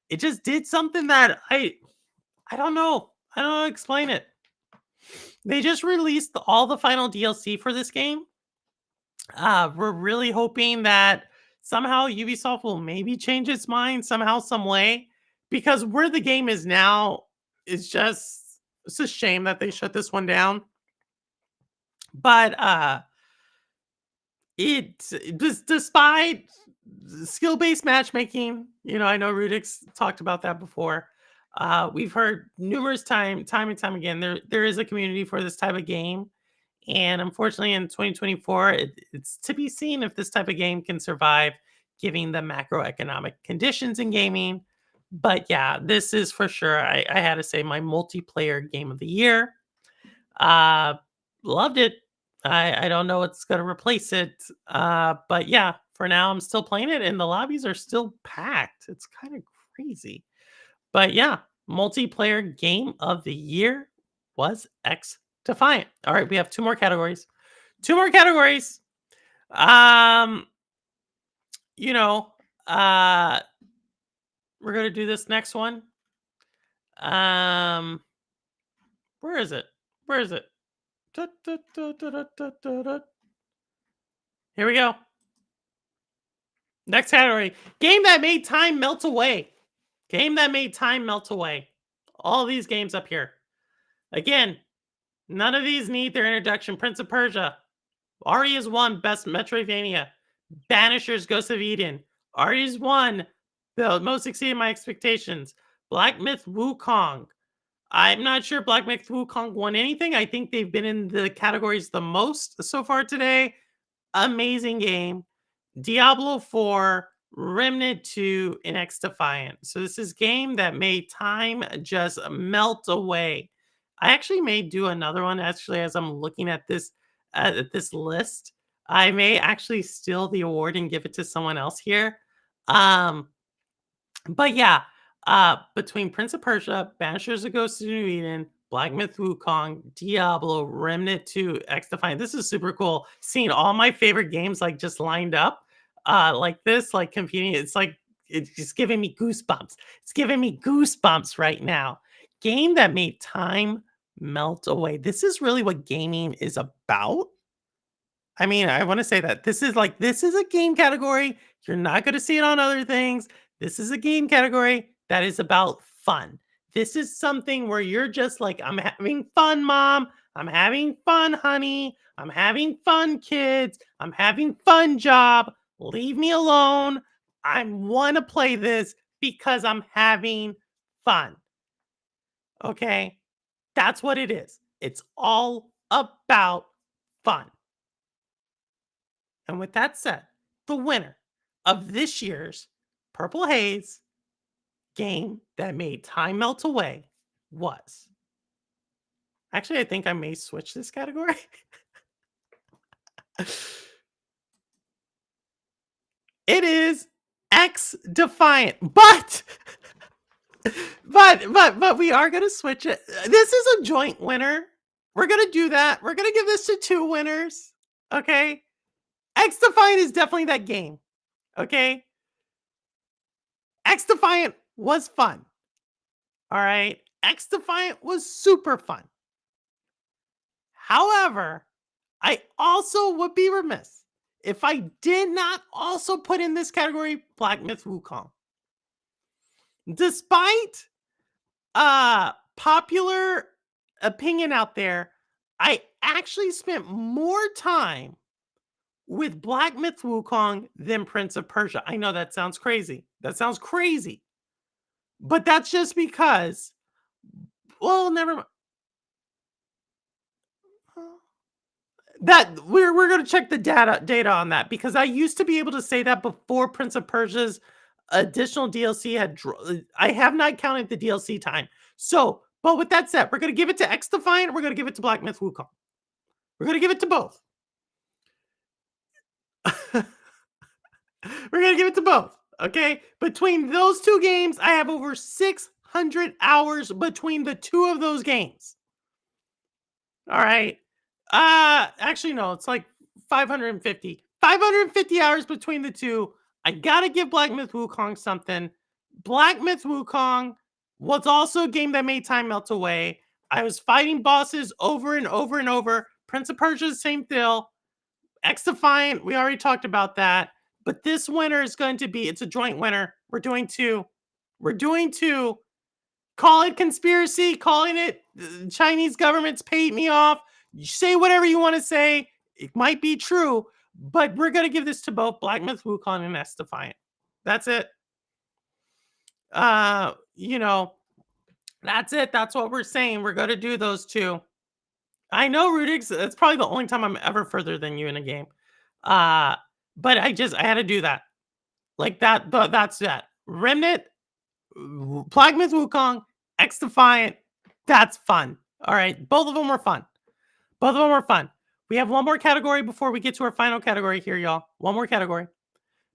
It just did something that I don't know. I don't know how to explain it. They just released all the final DLC for this game. We're really hoping that somehow Ubisoft will maybe change its mind somehow, some way, because where the game is now is it's a shame that they shut this one down. But despite skill-based matchmaking, I know Rudix talked about that before. We've heard numerous time and time again, there is a community for this type of game. And unfortunately, in 2024, it's to be seen if this type of game can survive, given the macroeconomic conditions in gaming. But yeah, this is for sure, I had to say, my multiplayer game of the year. Loved it. I don't know what's going to replace it. But yeah, for now, I'm still playing it, and the lobbies are still packed. It's kind of crazy. But yeah, multiplayer game of the year was XDefiant. All right, we have 2 more categories. We're gonna do this next one. Where is it? Here we go. Next category: game that made time melt away. All these games up here. Again, none of these need their introduction. Prince of Persia, Ari has won Best Metroidvania. Banisher's Ghost of Eden. Ari's won the most exceeded my expectations. Black Myth Wukong. I'm not sure Black Myth Wukong won anything. I think they've been in the categories the most so far today. Amazing game. Diablo 4, Remnant 2, and XDefiant. So this is game that made time just melt away. I actually may do another one actually as I'm looking at this list. I may actually steal the award and give it to someone else here. Um, but yeah, between Prince of Persia, Banishers of Ghost of New Eden, Black Myth Wukong, Diablo, Remnant 2, X Defiant. This is super cool. Seeing all my favorite games like just lined up, like this, like competing. It's just giving me goosebumps. It's giving me goosebumps right now. Game that made time melt away. This is really what gaming is about. I mean, I wanna say that this is a game category. You're not gonna see it on other things. This is a game category that is about fun. This is something where you're just like, "I'm having fun, mom. I'm having fun, honey. I'm having fun, kids. I'm having fun, job. Leave me alone. I wanna play this because I'm having fun." Okay? That's what it is. It's all about fun. And with that said, the winner of this year's Purple Haze game that made time melt away was. Actually, I think I may switch this category. It is X Defiant, but but we are gonna switch it. This is a joint winner. We're gonna do that. We're gonna give this to two winners. Okay. X Defiant is definitely that game. Okay. X Defiant was fun. All right. X Defiant was super fun. However, I also would be remiss if I did not also put in this category Black Myth Wukong. Despite popular opinion out there, I actually spent more time with Black Myth Wukong than Prince of Persia. I know that sounds crazy. That sounds crazy. But that's just because, well, never mind. That we're gonna check the data on that because I used to be able to say that before Prince of Persia's additional DLC I have not counted the DLC time. So, but with that said, we're gonna give it to X Defiant, we're gonna give it to Black Myth Wukong. We're gonna give it to both. We're gonna give it to both. Okay. Between those two games, I have over 600 hours between the two of those games. All right. Actually, no, it's like 550. 550 hours between the two. I gotta give Black Myth Wukong something. Black Myth Wukong was also a game that made time melt away. I was fighting bosses over and over and over. Prince of Persia, same deal. X Defiant, we already talked about that. But this winner is going to be, it's a joint winner. We're doing two. We're doing two. Call it conspiracy, calling it Chinese government's paid me off. You say whatever you want to say. It might be true, but we're going to give this to both Black Myth Wukong and X Defiant. That's it. You know, that's it. That's what we're saying. We're going to do those two. I know, Rudix, it's probably the only time I'm ever further than you in a game. But I had to do that. Like that, that's that. Remnant, Black Myth Wukong, X Defiant. That's fun. All right. Both of them were fun. Both of them were fun. We have one more category before we get to our final category here, y'all. One more category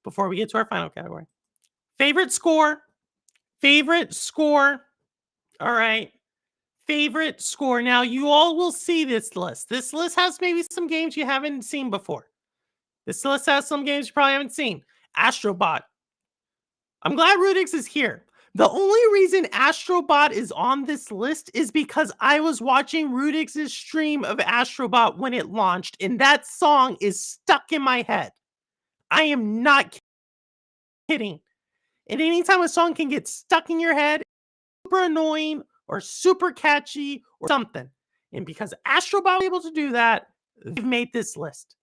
before we get to our final category. Favorite score. Favorite score. All right. Favorite score. Now, you all will see this list. This list has maybe some games you haven't seen before. This list has some games you probably haven't seen. Astrobot. I'm glad Rudix is here. The only reason Astrobot is on this list is because I was watching Rudix's stream of Astrobot when it launched, and that song is stuck in my head. I am not kidding. And anytime a song can get stuck in your head, super annoying or super catchy or something. And because Astrobot was able to do that, they've made this list.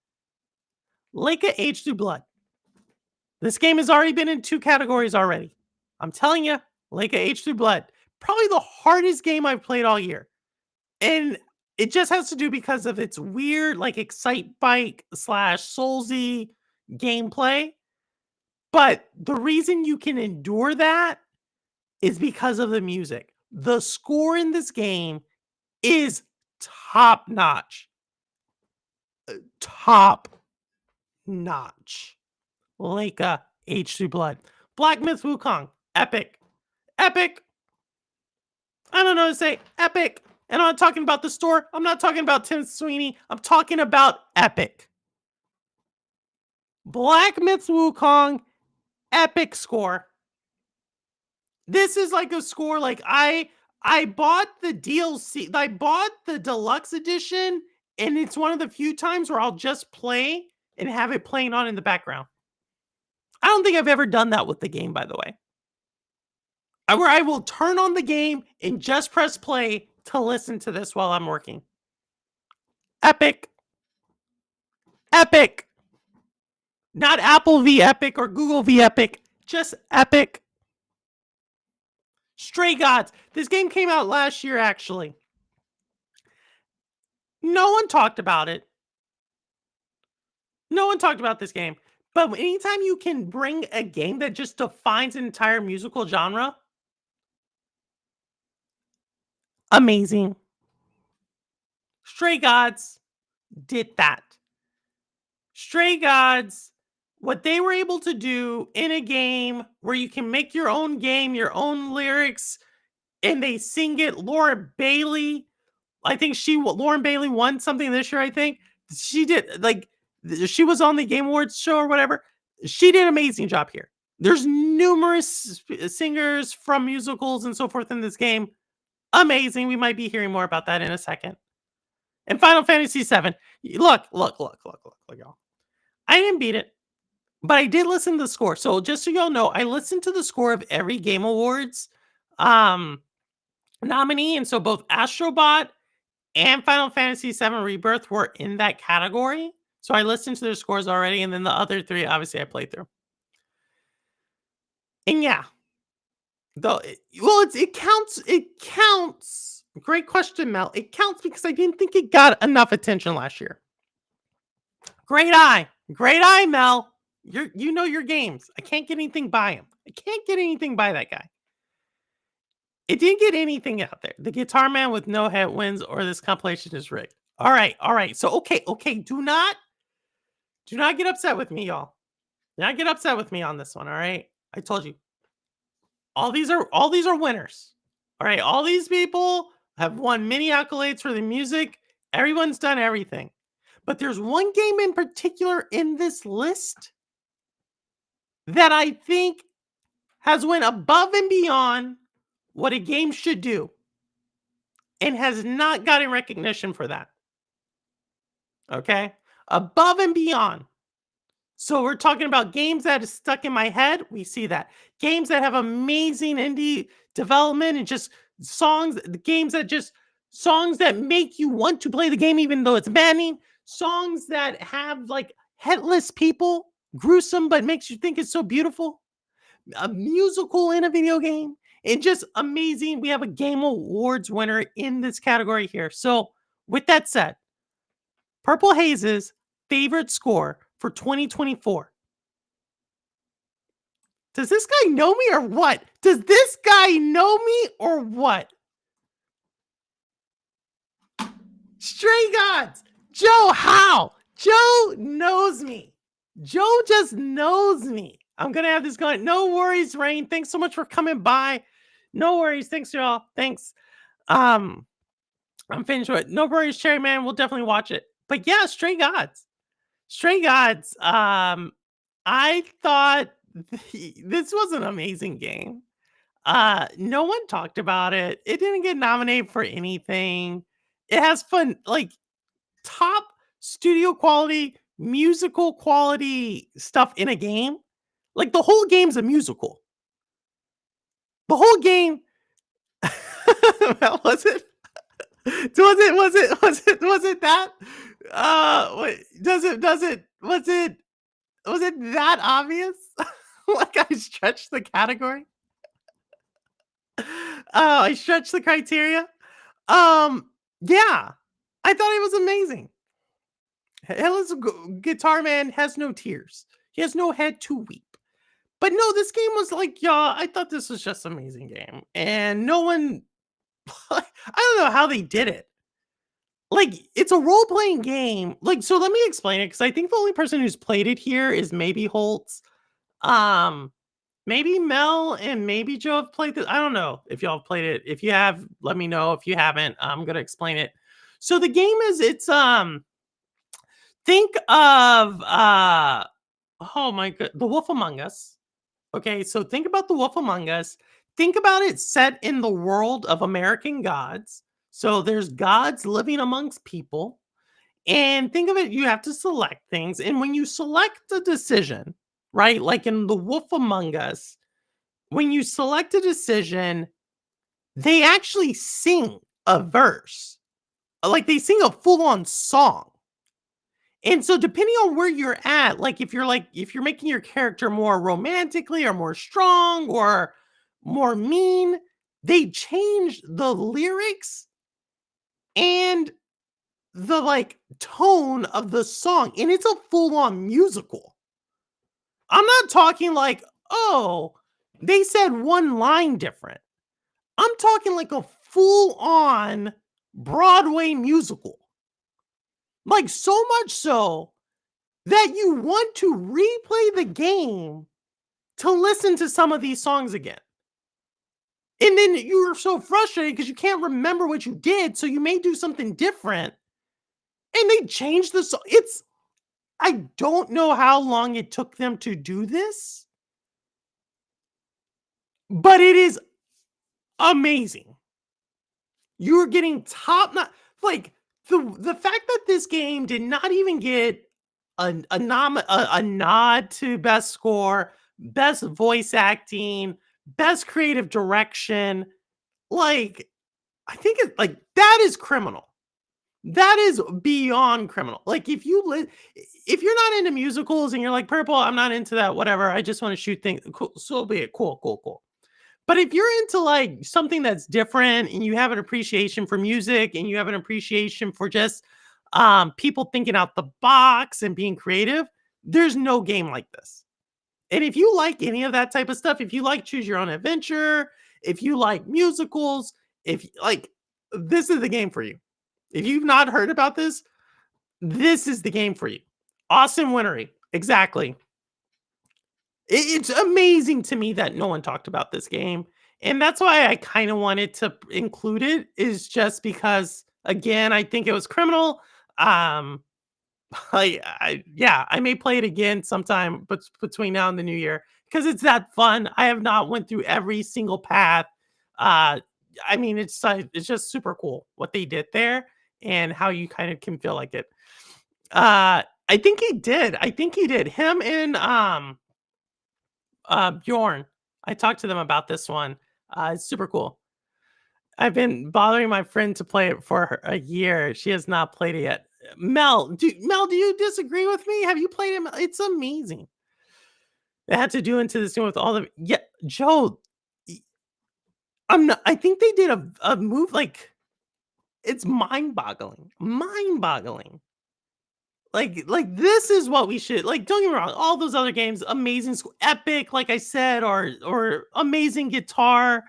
Leica Age Through Blood. This game has already been in 2 categories already. I'm telling you, Leica Age Through Blood. Probably the hardest game I've played all year. And it just has to do because of its weird, like, excite bike / Soulsy gameplay. But the reason you can endure that is because of the music. The score in this game is top notch. Top notch. Leica Age Through Blood. Black Myth Wukong. Epic. Epic. I don't know what to say. Epic. And I'm not talking about the store. I'm not talking about Tim Sweeney. I'm talking about epic. Black Myth Wukong. Epic score. This is like a score like I bought the DLC. I bought the deluxe edition, and it's one of the few times where I'll just play and have it playing on in the background. I don't think I've ever done that with the game, by the way. Where I will turn on the game and just press play to listen to this while I'm working. Epic. Epic. Not Apple v Epic or Google v Epic. Just epic. Stray Gods. This game came out last year, actually. No one talked about it. No one talked about this game. But anytime you can bring a game that just defines an entire musical genre, amazing. Stray Gods did that. Stray Gods, what they were able to do in a game where you can make your own game, your own lyrics, and they sing it. Lauren Bailey, I think Lauren Bailey won something this year, I think. She did, like, she was on the Game Awards show or whatever. She did an amazing job here. There's numerous singers from musicals and so forth in this game. Amazing. We might be hearing more about that in a second. And Final Fantasy VII. Look, y'all. I didn't beat it, but I did listen to the score. So just so y'all know, I listened to the score of every Game Awards nominee. And so both Astrobot and Final Fantasy VII Rebirth were in that category. So I listened to their scores already. And then the other 3, obviously, I played through. And yeah. It counts. It counts. Great question, Mel. It counts because I didn't think it got enough attention last year. Great eye, Mel. You know your games. I can't get anything by him. I can't get anything by that guy. It didn't get anything out there. The Guitar Man with no head wins, or this compilation is rigged. All right. So okay. Do not get upset with me, y'all. Do not get upset with me on this one. All right. I told you. All these are winners. All right. All these people have won many accolades for the music. Everyone's done everything. But there's one game in particular in this list that I think has went above and beyond what a game should do and has not gotten recognition for that. Okay? Above and beyond. So we're talking about games that is stuck in my head. We see that. Games that have amazing indie development and just songs that make you want to play the game even though it's banning. Songs that have like headless people, gruesome, but makes you think it's so beautiful. A musical in a video game. And just amazing. We have a Game Awards winner in this category here. So with that said, Purple Haze's favorite score for 2024. Does this guy know me or what? Stray Gods. Joe, how? Joe knows me. Joe just knows me. I'm going to have this going. No worries, Rain. Thanks so much for coming by. No worries. Thanks, y'all. Thanks. I'm finished with it. No worries, Cherry Man. We'll definitely watch it. But yeah, Stray Gods. I thought this was an amazing game. No one talked about it. It didn't get nominated for anything. It has fun, like top studio quality, musical quality stuff in a game. Like the whole game's a musical. The whole game. Was it? Was it that? Wait, does it Was it that obvious? Like I stretched the category? Oh, I stretched the criteria? Yeah. I thought it was amazing. Hella's guitar man has no tears. He has no head to weep. But no, this game was like, yeah, I thought this was just an amazing game. And no one I don't know how they did it. Like, it's a role-playing game. Like, so let me explain it because I think the only person who's played it here is maybe Holtz. Um, Maybe Mel and maybe Joe have played this. I don't know if y'all have played it. If you have, let me know. If you haven't, I'm gonna explain it. So the game is think of oh my god, The Wolf Among Us. Okay, so think about The Wolf Among Us. Think about it set in the world of American gods. So there's gods living amongst people. And think of it, you have to select things. And when you select a decision, right? Like in The Wolf Among Us, when you select a decision, they actually sing a verse. Like they sing a full-on song. And so depending on where you're at, if you're making your character more romantically or more strong or more mean, they change the lyrics and the tone of the song, and it's a full-on musical. I'm not talking like, oh, they said one line different. I'm talking like a full-on Broadway musical. Like so much so that you want to replay the game to listen to some of these songs again. And then you're so frustrated because you can't remember what you did, so you may do something different. And they changed the song. I don't know how long it took them to do this, but it is amazing. You're getting top notch. Like the fact that this game did not even get a nod to best score, best voice acting, best creative direction. Like, I think it's like that is criminal. That is beyond criminal. Like if you're not into musicals and you're like, Purple, I'm not into that, whatever. I just want to shoot things. Cool, so be it. Cool, cool, cool. But if you're into like something that's different and you have an appreciation for music and you have an appreciation for just people thinking out the box and being creative, there's no game like this. And if you like any of that type of stuff, if you like choose your own adventure, if you like musicals, if like this is the game for you. If you've not heard about this, this is the game for you. Austin Wintory, exactly. It's amazing to me that no one talked about this game. And that's why I kind of wanted to include it, is just because, again, I think it was criminal. Um, yeah, I may play it again sometime but between now and the new year because it's that fun. I have not went through every single path. Uh, I mean, it's just super cool what they did there and how you kind of can feel like it. I think he did. I think he did. Him and Bjorn. I talked to them about this one. It's super cool. I've been bothering my friend to play it for a year. She has not played it yet. Mel, do you disagree with me? Have you played it? It's amazing. It had to do into this thing with all the Joe. I'm not. I think they did a move like it's mind-boggling. Mind-boggling. Like this is what we should like. Don't get me wrong. All those other games, amazing, epic, like I said, or amazing guitar.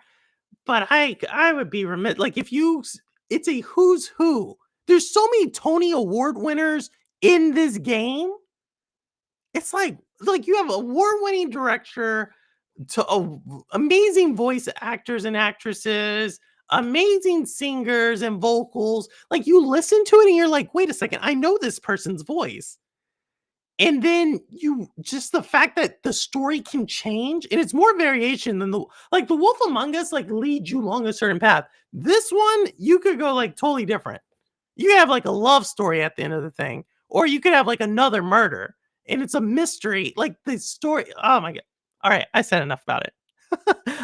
But I would be remiss. Like if you, it's a who's who. There's so many Tony Award winners in this game. It's like you have award-winning director to amazing voice actors and actresses, amazing singers and vocals. Like you listen to it and you're like, wait a second, I know this person's voice. And then you just the fact that the story can change and it's more variation than the Wolf Among Us leads you along a certain path. This one, you could go totally different. You have a love story at the end of the thing, or you could have another murder and it's a mystery. Like the story. Oh my god. All right, I said enough about it.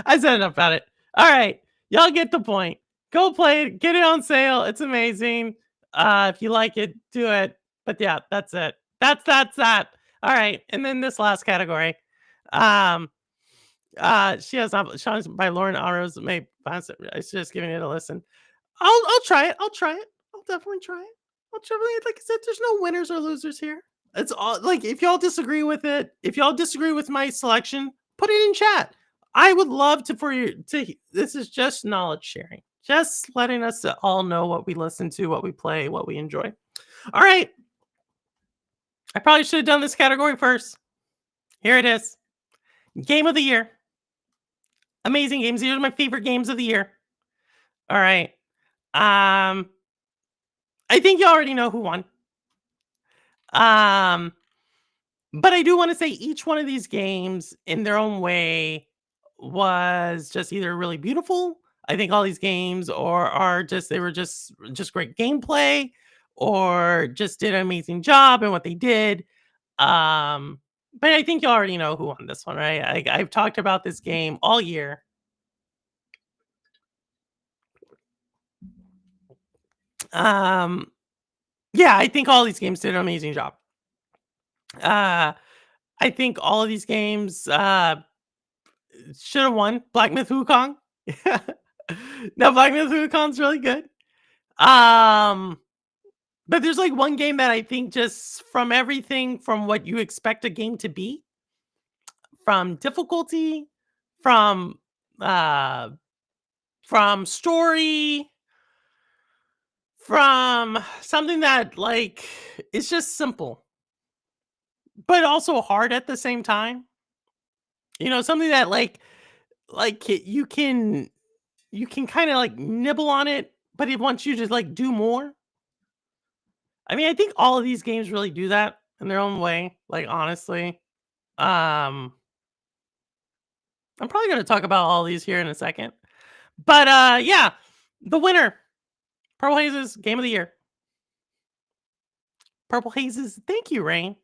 I said enough about it. All right, y'all get the point. Go play it. Get it on sale. It's amazing. If you like it, do it. But yeah, that's it. That's that. All right, and then this last category, um, she has songs by Lauren Aros. May it's just giving it a listen. I'll try it. I'll try it. I'll definitely try it. I'll try it. Like I said, there's no winners or losers here. It's all like if y'all disagree with it, if y'all disagree with my selection, put it in chat. I would love to for you to. This is just knowledge sharing, just letting us all know what we listen to, what we play, what we enjoy. All right, I probably should have done this category first. Here it is, Game of the Year. Amazing games. These are my favorite games of the year. All right. I think you already know who won. Um, but I do want to say each one of these games in their own way was just either really beautiful. I think all these games or are just they were just great gameplay or just did an amazing job in what they did. Um, but I think you already know who won this one, right? I've talked about this game all year. Um, yeah, I think all these games did an amazing job. I think all of these games should have won. Black Myth Wukong. No, Black Myth Wukong's really good. But there's like one game that I think just from everything from what you expect a game to be, from difficulty, from uh from story, from something that like is just simple, but also hard at the same time. You know, something that you can kind of like nibble on it, but it wants you to like do more. I mean, I think all of these games really do that in their own way. Like honestly, um, I'm probably going to talk about all these here in a second. But yeah, the winner, Purple Haze's Game of the Year. Purple Haze's, thank you, Rain.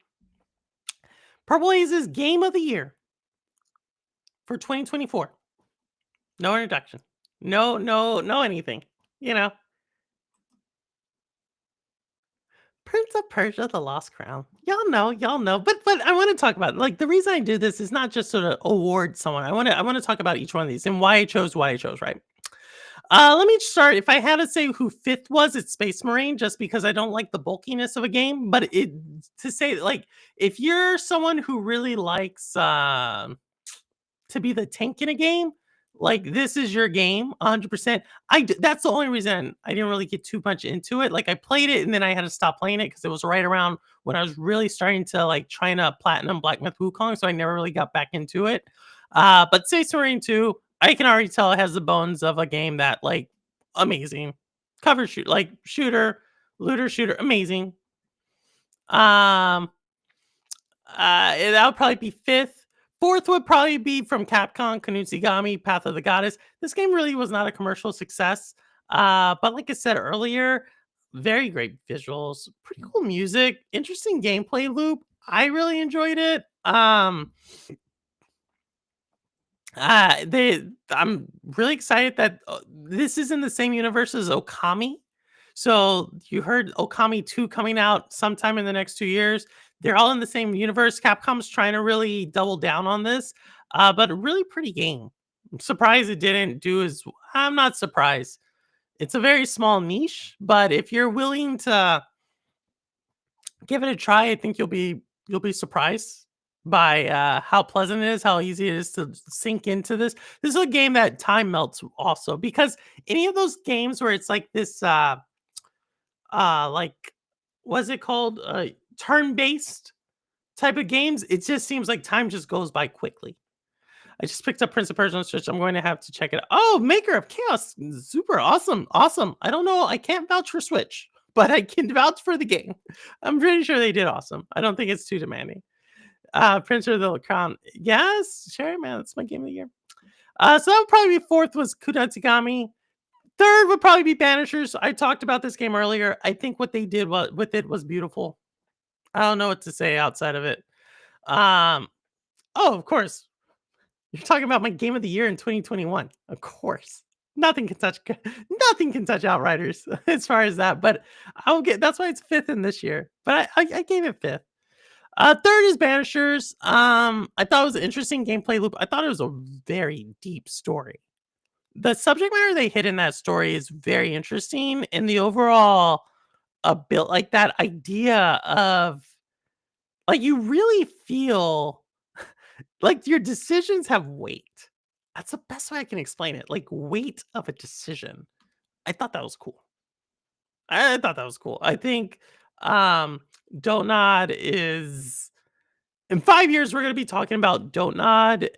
Purple Haze's Game of the Year for 2024. No introduction. No anything. You know, Prince of Persia: The Lost Crown. Y'all know. But I want to talk about like the reason I do this is not just sort of award someone. I want to talk about each one of these and why I chose, right? Let me start. If I had to say who fifth was, it's Space Marine, just because I don't like the bulkiness of a game. But it to say like if you're someone who really likes to be the tank in a game, like this is your game 100%. That's the only reason I didn't really get too much into it. Like I played it and then I had to stop playing it because it was right around when I was really starting to like trying to platinum Black Myth Wukong, so I never really got back into it. But Space Marine 2, I can already tell it has the bones of a game that like amazing. Cover shoot like shooter, looter shooter, amazing. Um that would probably be fifth. Fourth would probably be from Capcom, Kanutsigami, Path of the Goddess. This game really was not a commercial success. But like I said earlier, very great visuals, pretty cool music, interesting gameplay loop. I really enjoyed it. I'm really excited that this is in the same universe as Okami. So you heard Okami 2 coming out sometime in the next 2 years. They're all in the same universe. Capcom's trying to really double down on this, but a really pretty game. I'm surprised it didn't do as. I'm not surprised. It's a very small niche, but if you're willing to give it a try, I think you'll be surprised by how pleasant it is, how easy it is to sink into this. This is a game that time melts also because any of those games where it's like this like what's it called? Turn-based type of games, it just seems like time just goes by quickly. I just picked up Prince of Persia on Switch. I'm going to have to check it out. Oh, Maker of Chaos. Super awesome. Awesome. I don't know. I can't vouch for Switch, but I can vouch for the game. I'm pretty sure they did awesome. I don't think it's too demanding. Prince of the Crown. Yes, sure, man. That's my game of the year. So that would probably be fourth was Kudatagami. Third would probably be Banishers. I talked about this game earlier. I think what they did with it was beautiful. I don't know what to say outside of it. Oh, of course. You're talking about my game of the year in 2021. Of course. Nothing can touch nothing can touch Outriders as far as that. But I'll get that's why it's fifth in this year. But I gave it fifth. Third is Banishers. I thought it was an interesting gameplay loop. I thought it was a very deep story. The subject matter they hit in that story is very interesting, and the overall built like that idea of like you really feel like your decisions have weight. That's the best way I can explain it. Like weight of a decision. I thought that was cool. I thought that was cool. I think Don't Nod is in 5 years we're gonna be talking about Don't Nod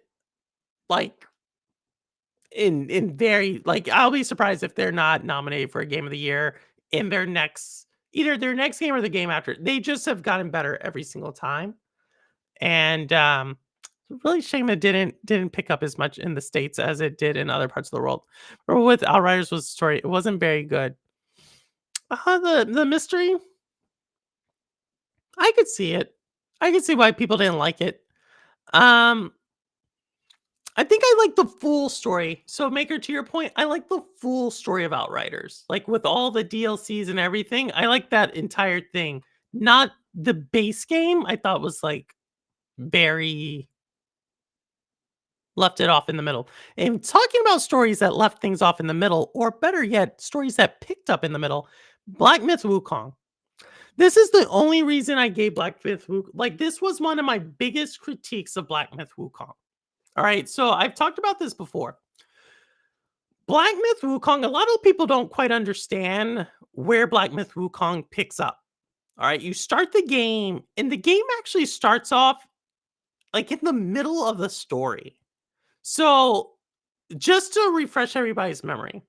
like in very like I'll be surprised if they're not nominated for a game of the year in their next either their next game or the game after. They just have gotten better every single time. And it's really shame it didn't pick up as much in the States as it did in other parts of the world. Or with Outriders was the story. It wasn't very good. The mystery, I could see it. I could see why people didn't like it. Um, I think I like the full story. So, Maker, to your point, I like the full story of Outriders, like with all the DLCs and everything. I like that entire thing. Not the base game. I thought was like very left it off in the middle. And talking about stories that left things off in the middle, or better yet, stories that picked up in the middle, Black Myth Wukong. This is the only reason I gave Black Myth Wukong. Like, this was one of my biggest critiques of Black Myth Wukong. All right, so I've talked about this before. Black Myth Wukong, a lot of people don't quite understand where Black Myth Wukong picks up. All right, you start the game, and the game actually starts off like in the middle of the story. So, just to refresh everybody's memory,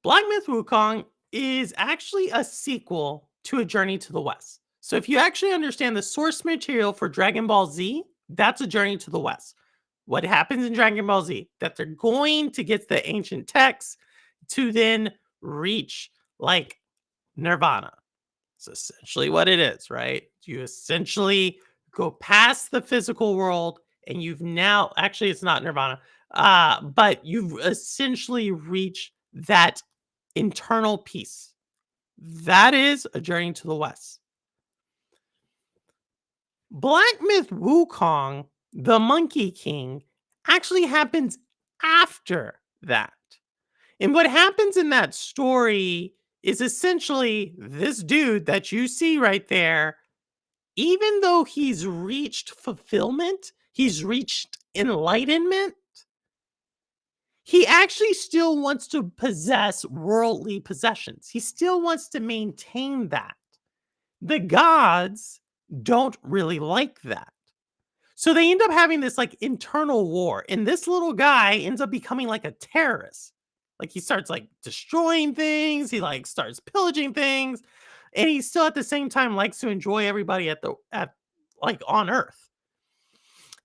Black Myth Wukong is actually a sequel to A Journey to the West. So, if you actually understand the source material for Dragon Ball Z, that's A Journey to the West. What happens in Dragon Ball Z? That they're going to get the ancient texts to then reach like Nirvana. It's essentially what it is, right? You essentially go past the physical world and you've now actually it's not Nirvana, but you've essentially reached that internal peace. That is A Journey to the West. Black Myth Wukong, the Monkey King, actually happens after that. And what happens in that story is essentially this dude that you see right there, even though he's reached fulfillment, he's reached enlightenment, he actually still wants to possess worldly possessions. He still wants to maintain that. The gods don't really like that. So they end up having this like internal war, and this little guy ends up becoming like a terrorist. Like he starts like destroying things, he like starts pillaging things, and he still at the same time likes to enjoy everybody at like on Earth.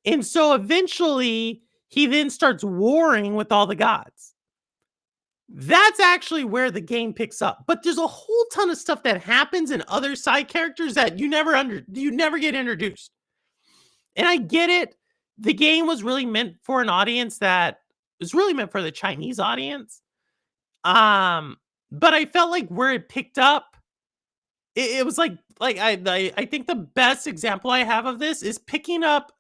And so eventually he then starts warring with all the gods. That's actually where the game picks up. But there's a whole ton of stuff that happens in other side characters that you never get introduced. And I get it. The game was really meant for an audience that was really meant for the Chinese audience. But I felt like where it picked up, it was like I think the best example I have of this is picking up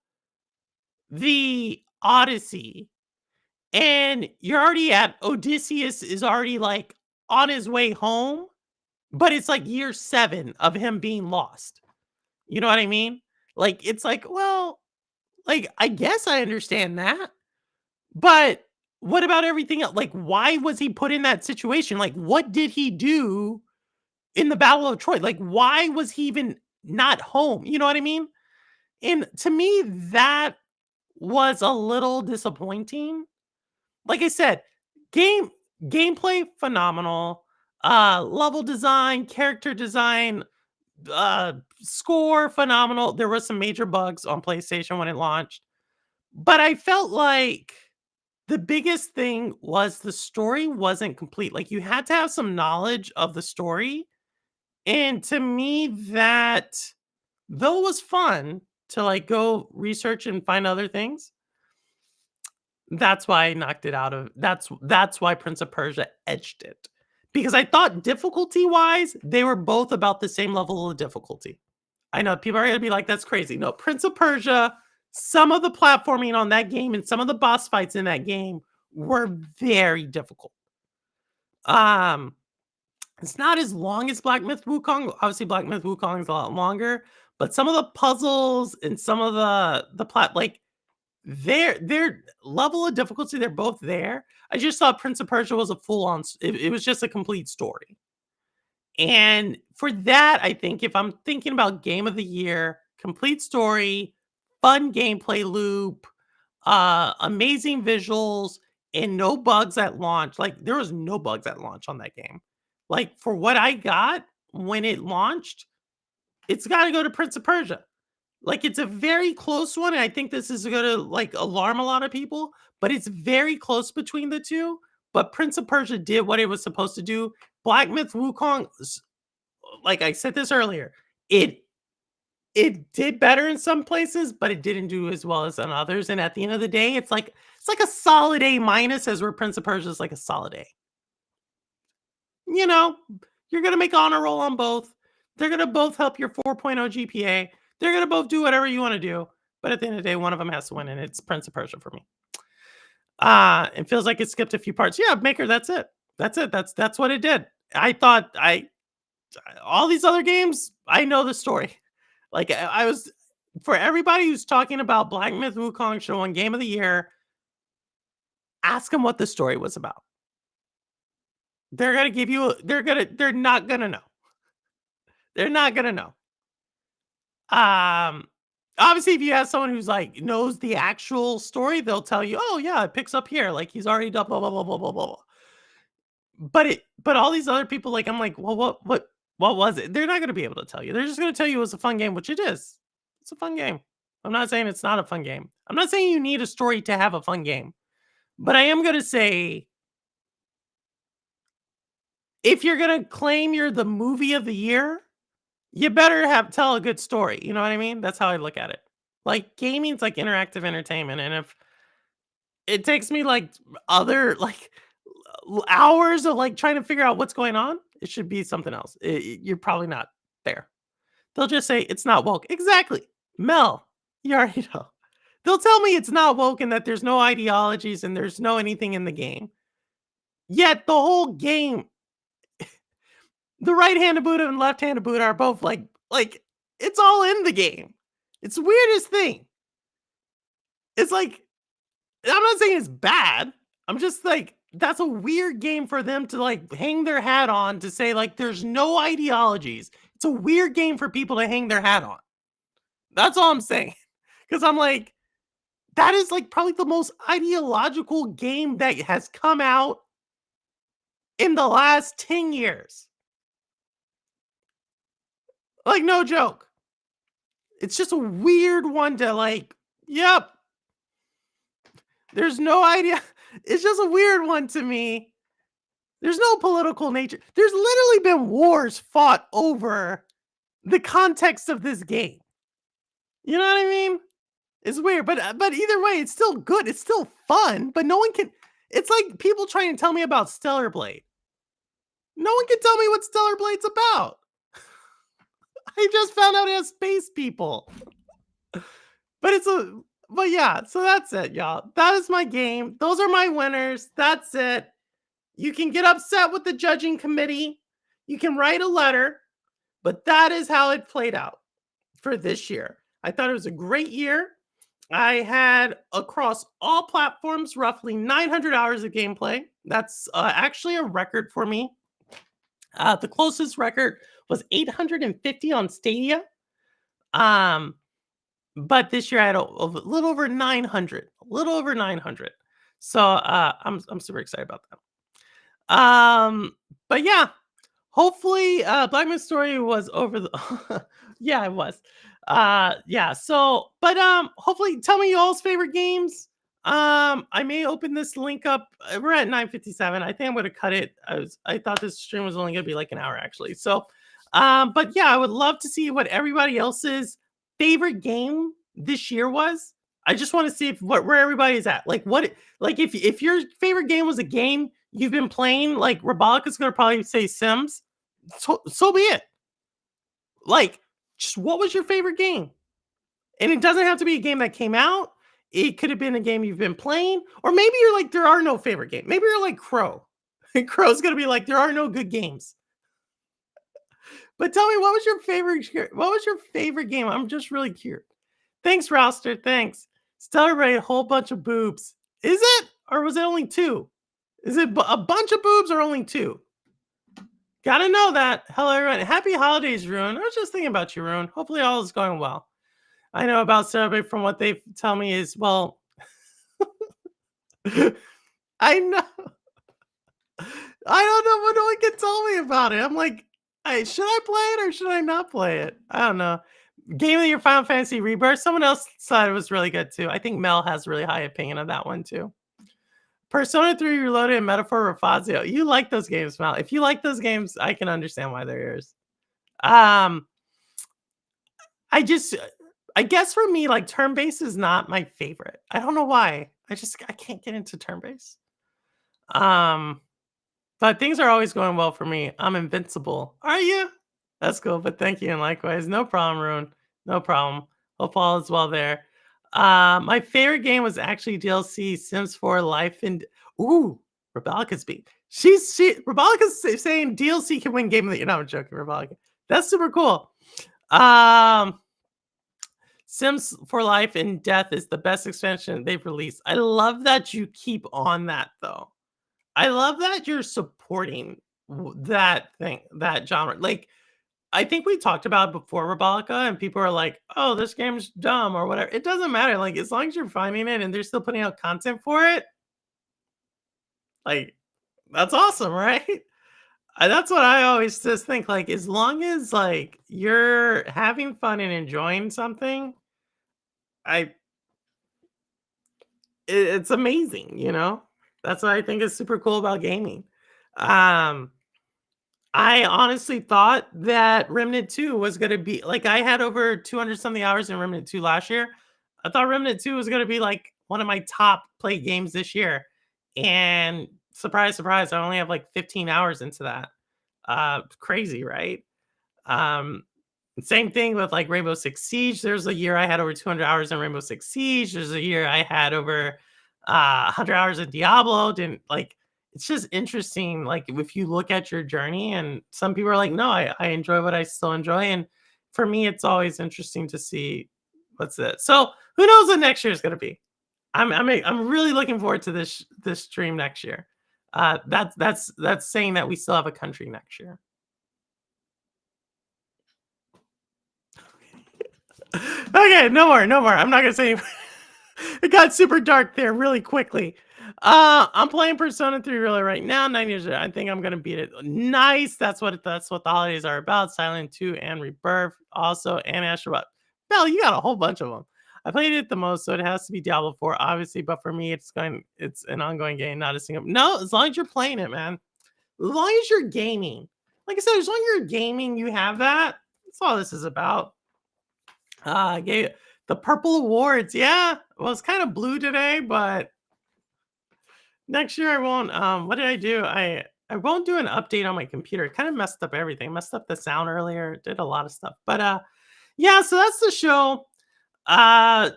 the Odyssey, and you're already at Odysseus is already like on his way home, but it's like year 7 of him being lost. You know what I mean? Like it's like, well, like I guess I understand that. But what about everything else? Like why was he put in that situation? Like what did he do in the Battle of Troy? Like why was he even not home? You know what I mean? And to me that was a little disappointing. Like I said, gameplay phenomenal, level design, character design, score phenomenal. There was some major bugs on PlayStation when it launched, but I felt like the biggest thing was the story wasn't complete. Like you had to have some knowledge of the story, and to me that though it was fun to like go research and find other things, that's why I knocked it out of that's why Prince of Persia edged it. Because I thought difficulty-wise, they were both about the same level of difficulty. I know people are gonna be like, "That's crazy." No, Prince of Persia, some of the platforming on that game and some of the boss fights in that game were very difficult. Um, it's not as long as Black Myth Wukong. Obviously, Black Myth Wukong is a lot longer, but some of the puzzles and some of the plat like their level of difficulty, they're both there. I just thought Prince of Persia was a full on. It was just a complete story. And for that, I think if I'm thinking about game of the year, complete story, fun gameplay loop, amazing visuals, and no bugs at launch. Like there was no bugs at launch on that game. Like for what I got when it launched, it's got to go to Prince of Persia. Like it's a very close one. And I think this is going to like alarm a lot of people, but it's very close between the two. But Prince of Persia did what it was supposed to do. Black Myth Wukong, like I said this earlier, it it did better in some places, but it didn't do as well as in others. And at the end of the day, it's like a solid A minus, as where Prince of Persia is like a solid A. You know, you're gonna make honor roll on both. They're gonna both help your 4.0 GPA. They're gonna both do whatever you want to do. But at the end of the day, one of them has to win, and it's Prince of Persia for me. It feels like it skipped a few parts. Yeah, Maker, that's it. That's it. That's what it did. I thought I all these other games, I know the story. Like I was for everybody who's talking about Black Myth Wukong show on Game of the Year, ask them what the story was about. They're gonna give you. They're not gonna know. They're not gonna know. Um, Obviously, if you have someone who's like knows the actual story, they'll tell you, "Oh yeah, it picks up here. Like he's already done blah blah blah blah blah blah." But all these other people, like I'm like, well, what was it? They're not gonna be able to tell you. They're just gonna tell you it was a fun game, which it is. It's a fun game. I'm not saying it's not a fun game. I'm not saying you need a story to have a fun game. But I am gonna say, if you're gonna claim you're the movie of the year, you better have tell a good story. You know what I mean? That's how I look at it. Like gaming's like interactive entertainment, and if it takes me like other like hours of like trying to figure out what's going on, it should be something else. You're probably not there. They'll just say it's not woke. Exactly. Mel, you already know. They'll tell me it's not woke and that there's no ideologies and there's no anything in the game. Yet the whole game, the right-handed Buddha and left-handed Buddha are both like it's all in the game. It's the weirdest thing. It's like I'm not saying it's bad. I'm just like that's a weird game for them to like hang their hat on to say like there's no ideologies. It's a weird game for people to hang their hat on. That's all I'm saying. Cuz I'm like that is like probably the most ideological game that has come out in the last 10 years. Like no joke. It's just a weird one to like, yep. There's no idea. It's just a weird one to me. There's no political nature. There's literally been wars fought over the context of this game. You know what I mean? It's weird, but either way, it's still good. It's still fun, but no one can. It's like people trying to tell me about Stellar Blade. No one can tell me what Stellar Blade's about. I just found out it has space people. But yeah, so that's it, y'all. That is my game. Those are my winners. That's it. You can get upset with the judging committee. You can write a letter, but that is how it played out for this year. I thought it was a great year. I had across all platforms roughly 900 hours of gameplay. That's actually a record for me. The closest record was 850 on Stadia. But this year I had a little over 900, a little over 900. So I'm super excited about that. But yeah, hopefully Black Myth Story was over the yeah, it was. Yeah, so but hopefully tell me y'all's favorite games. I may open this link up. We're at 9:57. I think I'm gonna cut it. I thought this stream was only gonna be like an hour actually. So but yeah, I would love to see what everybody else's favorite game this year was. I just want to see if where everybody's at. Like if your favorite game was a game you've been playing, like Rabalik is gonna probably say Sims. So be it. Like Just what was your favorite game? And it doesn't have to be a game that came out. It could have been a game you've been playing, or maybe you're like, there are no favorite game. Maybe you're like Crow. And Crow's gonna be like, there are no good games. But tell me, what was your favorite game? I'm just really curious. Thanks, Roster. Thanks. Stellar Ray, a whole bunch of boobs. Is it? Or was it only two? Is it a bunch of boobs or only two? Gotta know that. Hello, everyone. Happy holidays, Rune. I was just thinking about you, Rune. Hopefully all is going well. I know about Celebrate from what they tell me is, well, I know. I don't know what no one can tell me about it. I'm like, should I play it or should I not play it? I don't know. Game of the Year Final Fantasy Rebirth. Someone else said it was really good too. I think Mel has a really high opinion of that one too. Persona 3 Reloaded and Metaphor Fazio. You like those games, Mel. If you like those games, I can understand why they're yours. I guess for me, like turn-based is not my favorite. I don't know why. I can't get into turn-based. But things are always going well for me. I'm invincible. Are you? That's cool, but thank you and likewise. No problem, Rune. No problem. Hope all is well there. My favorite game was actually DLC Sims 4 Life and Rebellica's beat. Rebellica's saying DLC can win game of the year. No, I'm joking, Rebellica. That's super cool. Sims 4 Life and Death is the best expansion they've released. I love that you keep on that though. I love that you're supporting that thing, that genre. Like, I think we talked about it before Rebellica, and people are like, "Oh, this game's dumb" or whatever. It doesn't matter. Like, as long as you're finding it and they're still putting out content for it, like, that's awesome, right? That's what I always just think. Like, as long as like you're having fun and enjoying something, it's amazing, you know? That's what I think is super cool about gaming. I honestly thought that Remnant 2 was going to be like, I had over 200 something hours in Remnant 2 last year. I thought Remnant 2 was going to be like one of my top play games this year. And surprise, surprise, I only have like 15 hours into that. Crazy, right? Same thing with like Rainbow Six Siege. There's a year I had over 200 hours in Rainbow Six Siege. There's a year I had over 100 hours in Diablo. Didn't like. It's just interesting. Like if you look at your journey, and some people are like, "No, I enjoy what I still enjoy." And for me, it's always interesting to see what's it. So who knows what next year is going to be? I'm really looking forward to this stream next year. That's saying that we still have a country next year. Okay, no more. I'm not gonna say anymore. It got super dark there really quickly. I'm playing Persona 3 really right now. 9 years. I think I'm gonna beat it. Nice. That's what the holidays are about. Silent 2 and Rebirth also, and Astro. Bell, you got a whole bunch of them. I played it the most, so it has to be Diablo 4, obviously. But for me, it's an ongoing game, not a single. No, as long as you're playing it, man. As long as you're gaming. Like I said, as long as you're gaming, you have that. That's all this is about. Gave the purple awards. Yeah, well, it's kind of blue today, but next year I won't. What did I do? I won't do an update on my computer. It kind of messed up everything. Messed up the sound earlier. Did a lot of stuff. But yeah. So that's the show. I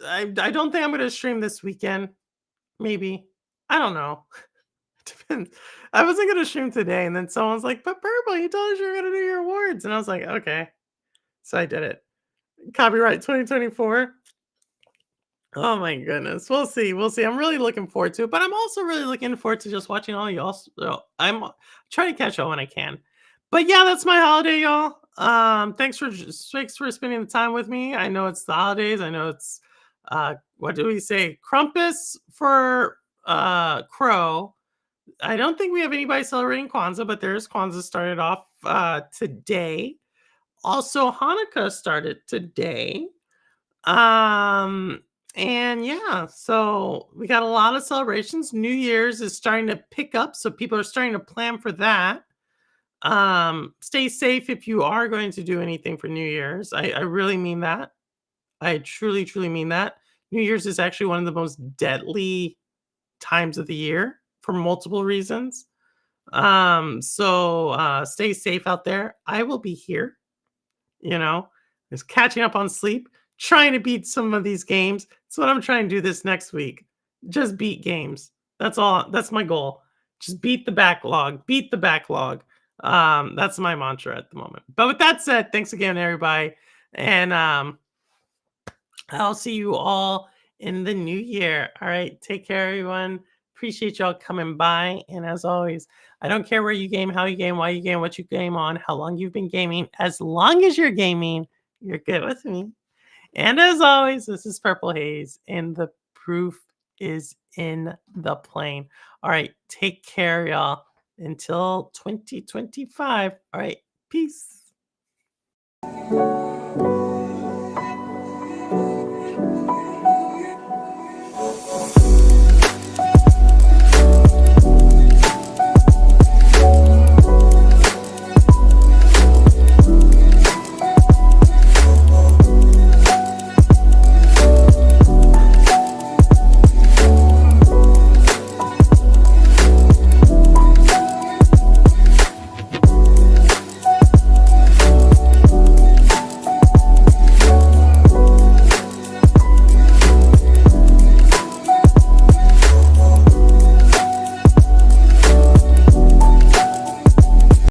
don't think I'm going to stream this weekend. Maybe. I don't know. Depends. I wasn't going to stream today, and then someone's like, "But Purple, you told us you were going to do your awards," and I was like, "Okay." So I did it. Copyright 2024. Oh my goodness. We'll see. I'm really looking forward to it, but I'm also really looking forward to just watching all y'all. So I'm trying to catch up when I can. But yeah, that's my holiday, y'all. Thanks for spending the time with me. I know it's the holidays. I know it's what do we say? Krampus for Crow. I don't think we have anybody celebrating Kwanzaa, but there's Kwanzaa started off today. Also, Hanukkah started today. And yeah, so we got a lot of celebrations. New Year's is starting to pick up, so people are starting to plan for that. Stay safe if you are going to do anything for New Year's. I really mean that. I truly, truly mean that. New Year's is actually one of the most deadly times of the year for multiple reasons. So stay safe out there. I will be here, you know. is catching up on sleep, trying to beat some of these games. That's what I'm trying to do this next week. Just beat games. That's all. That's my goal. Just beat the backlog. Beat the backlog. That's my mantra at the moment. But with that said, thanks again, everybody. And I'll see you all in the new year. All right. Take care, everyone. Appreciate y'all coming by. And as always, I don't care where you game, how you game, why you game, what you game on, how long you've been gaming. As long as you're gaming, you're good with me. And as always, this is Purple Haze, and the proof is in the plane. All right. Take care, y'all. Until 2025. All right. Peace.